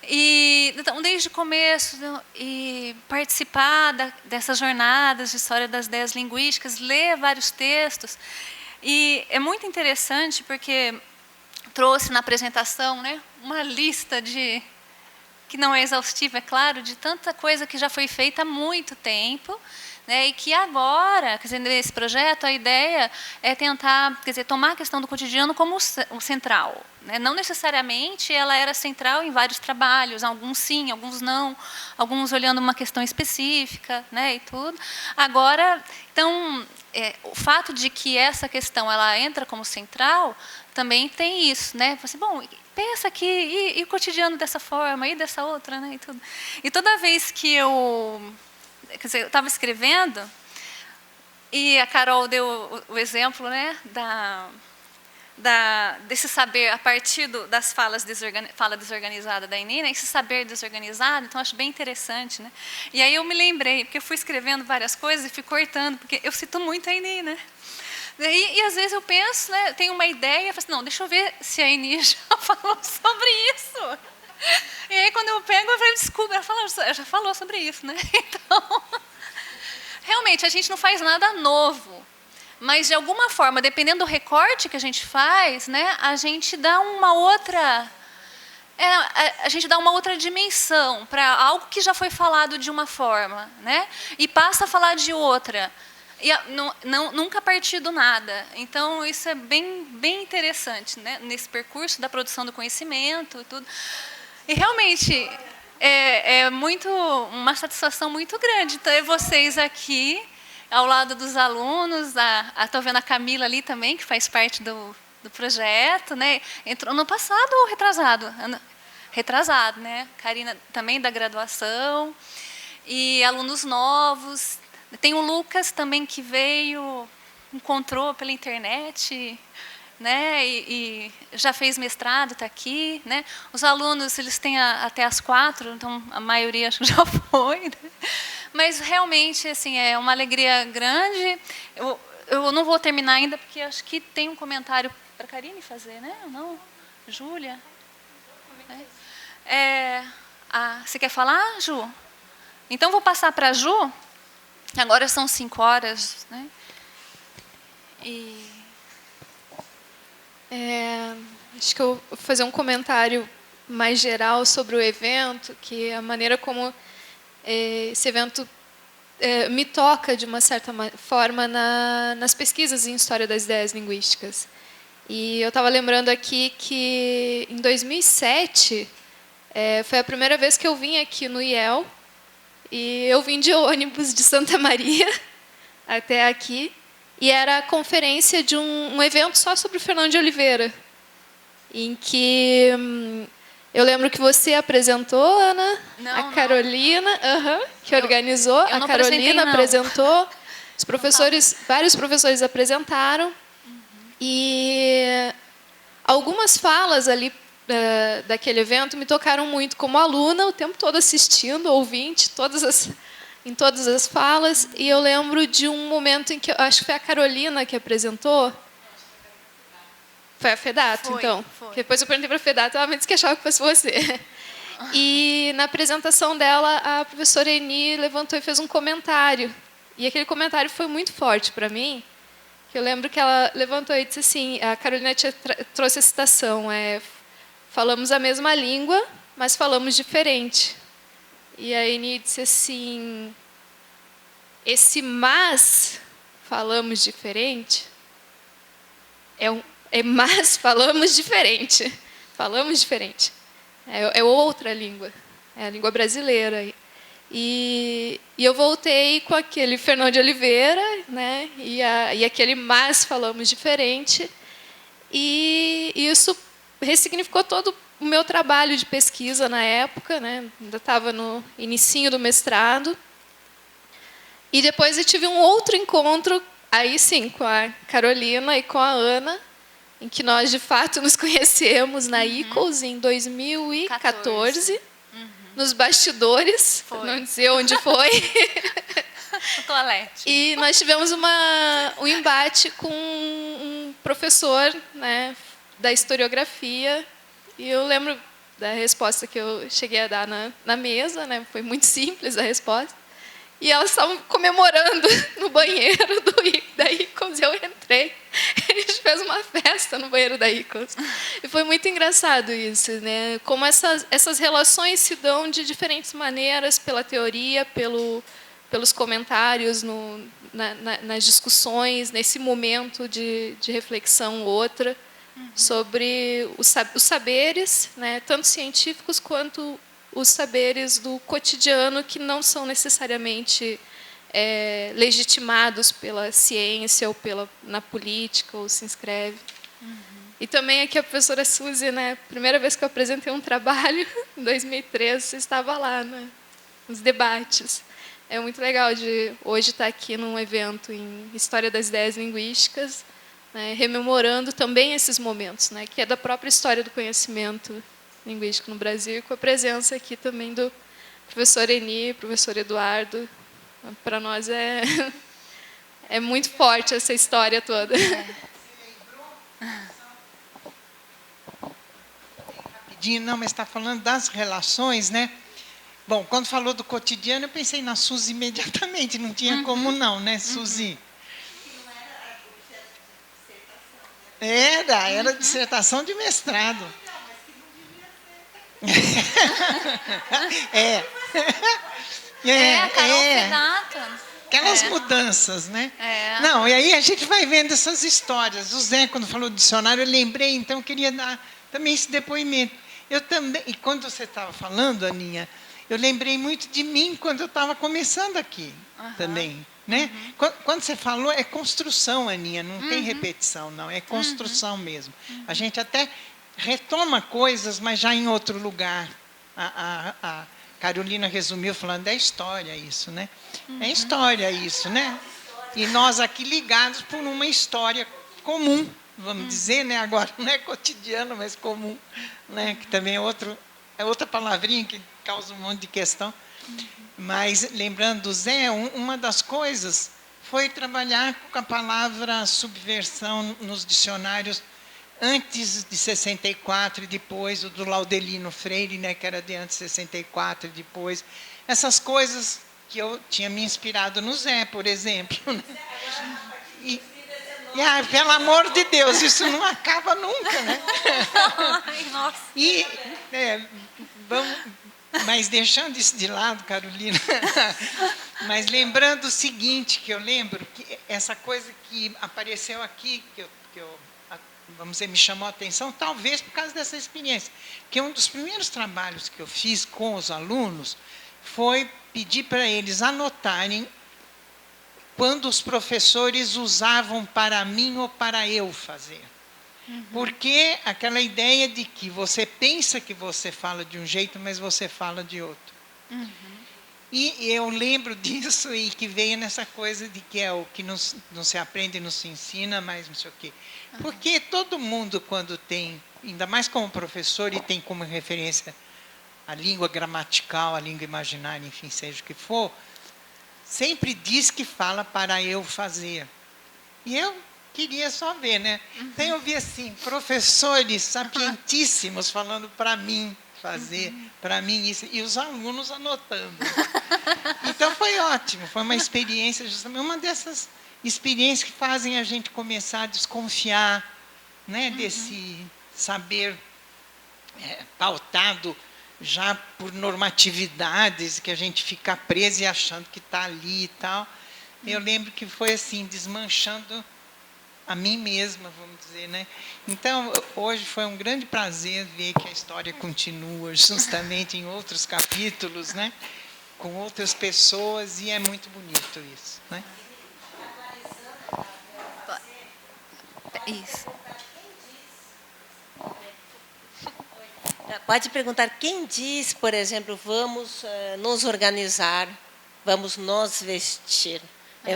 E, então, desde o começo, e participar dessas jornadas de História das Ideias Linguísticas, ler vários textos. E é muito interessante porque trouxe na apresentação, né, uma lista que não é exaustiva, é claro, de tanta coisa que já foi feita há muito tempo, né, e que agora, quer dizer, nesse projeto, a ideia é tentar, quer dizer, tomar a questão do cotidiano como o central, né? Não necessariamente ela era central em vários trabalhos, alguns sim, alguns não, alguns olhando uma questão específica, né, e tudo. Agora, então, o fato de que essa questão ela entra como central também tem isso, né? Assim, bom, pensa aqui, e o cotidiano dessa forma, e dessa outra, né? E tudo. E toda vez que eu estava escrevendo, e a Carol deu o exemplo, né, desse saber a partir das fala desorganizada da Eni, né, esse saber desorganizado, então acho bem interessante, né? E aí eu me lembrei, porque eu fui escrevendo várias coisas e fui cortando, porque eu cito muito a Eni, né? E às vezes eu penso, né, tenho uma ideia, e falo assim, não, deixa eu ver se a Eni já falou sobre isso. E aí quando eu pego, eu falo, desculpa, ela já falou sobre isso, né? Então, realmente, a gente não faz nada novo. Mas, de alguma forma, dependendo do recorte que a gente faz, né, a gente dá uma outra... a gente dá uma outra dimensão para algo que já foi falado de uma forma, né, e passa a falar de outra. E nunca a partir do nada. Então, isso é bem interessante, né, nesse percurso da produção do conhecimento e tudo. E, realmente, é uma satisfação muito grande ter vocês aqui, ao lado dos alunos. Estou vendo a Camila ali também, que faz parte do projeto, né? Entrou no passado ou retrasado? Retrasado, né? Karina também da graduação. E alunos novos. Tem o Lucas também, que veio encontrou pela internet, né? E já fez mestrado, está aqui, né? Os alunos, eles têm até às 4, então a maioria acho que já foi, né? Mas realmente, assim, é uma alegria grande. Eu não vou terminar ainda porque acho que tem um comentário para a Karine fazer, né? Ou não? Júlia? Você quer falar, Ju? Então vou passar para a Ju. Agora são 5 horas, né? Acho que eu vou fazer um comentário mais geral sobre o evento, que a maneira como esse evento me toca, de uma certa forma, nas pesquisas em História das Ideias Linguísticas. E eu estava lembrando aqui que, em 2007, foi a primeira vez que eu vim aqui no IEL, e eu vim de ônibus de Santa Maria até aqui, e era a conferência de um evento só sobre o Fernão de Oliveira, em que eu lembro que você apresentou, Ana, a Carolina, que organizou, a Carolina apresentou, os professores, vários professores apresentaram, e algumas falas ali daquele evento me tocaram muito como aluna, o tempo todo assistindo, ouvinte, em todas as falas, e eu lembro de um momento em que, acho que foi a Carolina que apresentou. Foi a Fedato, então. Foi. Depois eu perguntei para a Fedato, ela me disse que achava que fosse você. E na apresentação dela, a professora Eni levantou e fez um comentário. E aquele comentário foi muito forte para mim, que eu lembro que ela levantou e disse assim, a Carolina trouxe a citação, falamos a mesma língua, mas falamos diferente. E a Eni disse assim, esse mas falamos diferente mas falamos diferente. Falamos diferente. É outra língua. É a língua brasileira. E eu voltei com aquele Fernão de Oliveira, né? E aquele mas falamos diferente. E isso ressignificou todo o meu trabalho de pesquisa na época, né? Ainda estava no inicinho do mestrado. E depois eu tive um outro encontro, aí sim, com a Carolina e com a Ana, em que nós, de fato, nos conhecemos na ICOS em 2014, nos bastidores, não dizer onde foi. No toalete. E nós tivemos um embate com um professor, né, da historiografia, e eu lembro da resposta que eu cheguei a dar na mesa, né, foi muito simples a resposta. E elas estavam comemorando no banheiro da ICOS, e eu entrei. A gente fez uma festa no banheiro da ICOS. E foi muito engraçado isso, né? Como essas relações se dão de diferentes maneiras, pela teoria, pelos comentários, nas discussões, nesse momento de reflexão outra, sobre os saberes, né, tanto científicos quanto os saberes do cotidiano, que não são necessariamente legitimados pela ciência ou na política, ou se inscreve. E também aqui a professora Suzy, né, primeira vez que eu apresentei um trabalho, em 2013, você estava lá, né, nos debates. É muito legal de hoje estar aqui num evento em História das Ideias Linguísticas, né, rememorando também esses momentos, né, que é da própria história do conhecimento linguístico no Brasil, com a presença aqui também do professor Eni, professor Eduardo. Para nós é muito forte essa história toda. Rapidinho, não, mas está falando das relações, né? Bom, quando falou do cotidiano, eu pensei na Suzy imediatamente, não tinha como não, né, Suzy? Era dissertação de mestrado. A Carol Fedato. Aquelas mudanças, né? Não, e aí a gente vai vendo essas histórias. O Zé, quando falou do dicionário, eu lembrei, então eu queria dar também esse depoimento. Eu também, e quando você estava falando, Aninha, eu lembrei muito de mim quando eu estava começando aqui também. Né? Quando você falou, é construção, Aninha, não tem repetição, não, é construção mesmo. A gente até retoma coisas, mas já em outro lugar. A Carolina resumiu falando, é história isso, né? É história isso, né? E nós aqui ligados por uma história comum, vamos dizer, né? Agora não é cotidiano, mas comum, né? Que também é outra palavrinha que causa um monte de questão. Mas, lembrando do Zé, uma das coisas foi trabalhar com a palavra subversão nos dicionários antes de 64 e depois, o do Laudelino Freire, né, que era de antes de 64 e depois. Essas coisas que eu tinha me inspirado no Zé, por exemplo. Né? Pelo amor de Deus, isso não acaba nunca, né? Ai, nossa. Mas deixando isso de lado, Carolina, mas lembrando o seguinte, que eu lembro, que essa coisa que apareceu aqui, que eu, vamos dizer, me chamou a atenção, talvez por causa dessa experiência, que um dos primeiros trabalhos que eu fiz com os alunos foi pedir para eles anotarem quando os professores usavam para mim ou para eu fazer. Porque aquela ideia de que você pensa que você fala de um jeito, mas você fala de outro. E eu lembro disso e que veio nessa coisa de que é o que não se aprende, não se ensina, mas não sei o quê. Porque todo mundo, quando tem, ainda mais como professor, e tem como referência a língua gramatical, a língua imaginária, enfim, seja o que for, sempre diz que fala para eu fazer. E eu queria só ver, né? Então eu vi assim, professores sapientíssimos falando para mim fazer, para mim isso, e os alunos anotando. Então foi ótimo, foi uma experiência, justamente uma dessas experiências que fazem a gente começar a desconfiar, né, desse saber pautado já por normatividades, que a gente fica preso e achando que está ali e tal. Eu lembro que foi assim, desmanchando a mim mesma, vamos dizer, né? Então, hoje foi um grande prazer ver que a história continua justamente em outros capítulos, né? Com outras pessoas, e é muito bonito isso, né? Isso. Pode perguntar quem diz, por exemplo, vamos nos organizar, vamos nos vestir.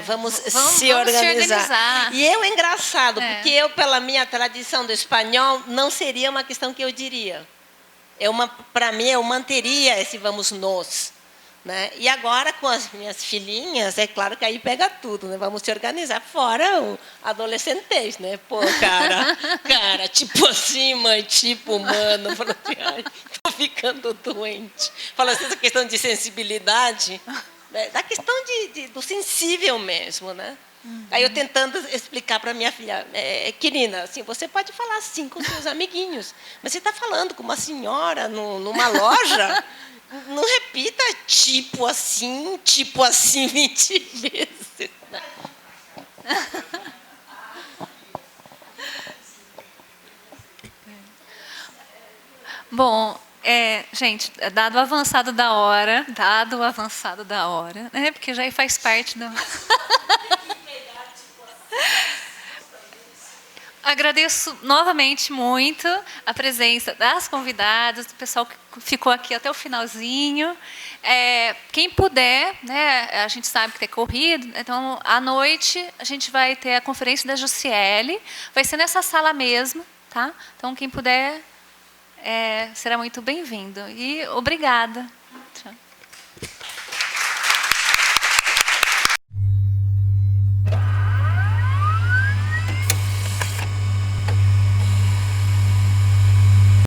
Vamos se organizar. E é engraçado, porque eu, pela minha tradição do espanhol, não seria uma questão que eu diria. Para mim, eu manteria esse vamos nós. Né? E agora, com as minhas filhinhas, é claro que aí pega tudo, né? Vamos se organizar, fora o adolescentez, né? Pô, cara, tipo assim, mãe, tipo humano, falando, ai, tô ficando doente. Falando assim, essa questão de sensibilidade, né? Da questão do sensível mesmo, né? Aí eu tentando explicar para minha filha, Quirina, assim, você pode falar assim com seus amiguinhos, mas você está falando com uma senhora numa loja. Não repita tipo assim 20 vezes. Bom, gente, dado o avançado da hora, né? Porque já faz parte da... Agradeço novamente muito a presença das convidadas, do pessoal que ficou aqui até o finalzinho. Quem puder, né, a gente sabe que tem corrido, então, à noite, a gente vai ter a conferência da Jussiele, vai ser nessa sala mesmo, tá? Então, quem puder, será muito bem-vindo. E obrigada.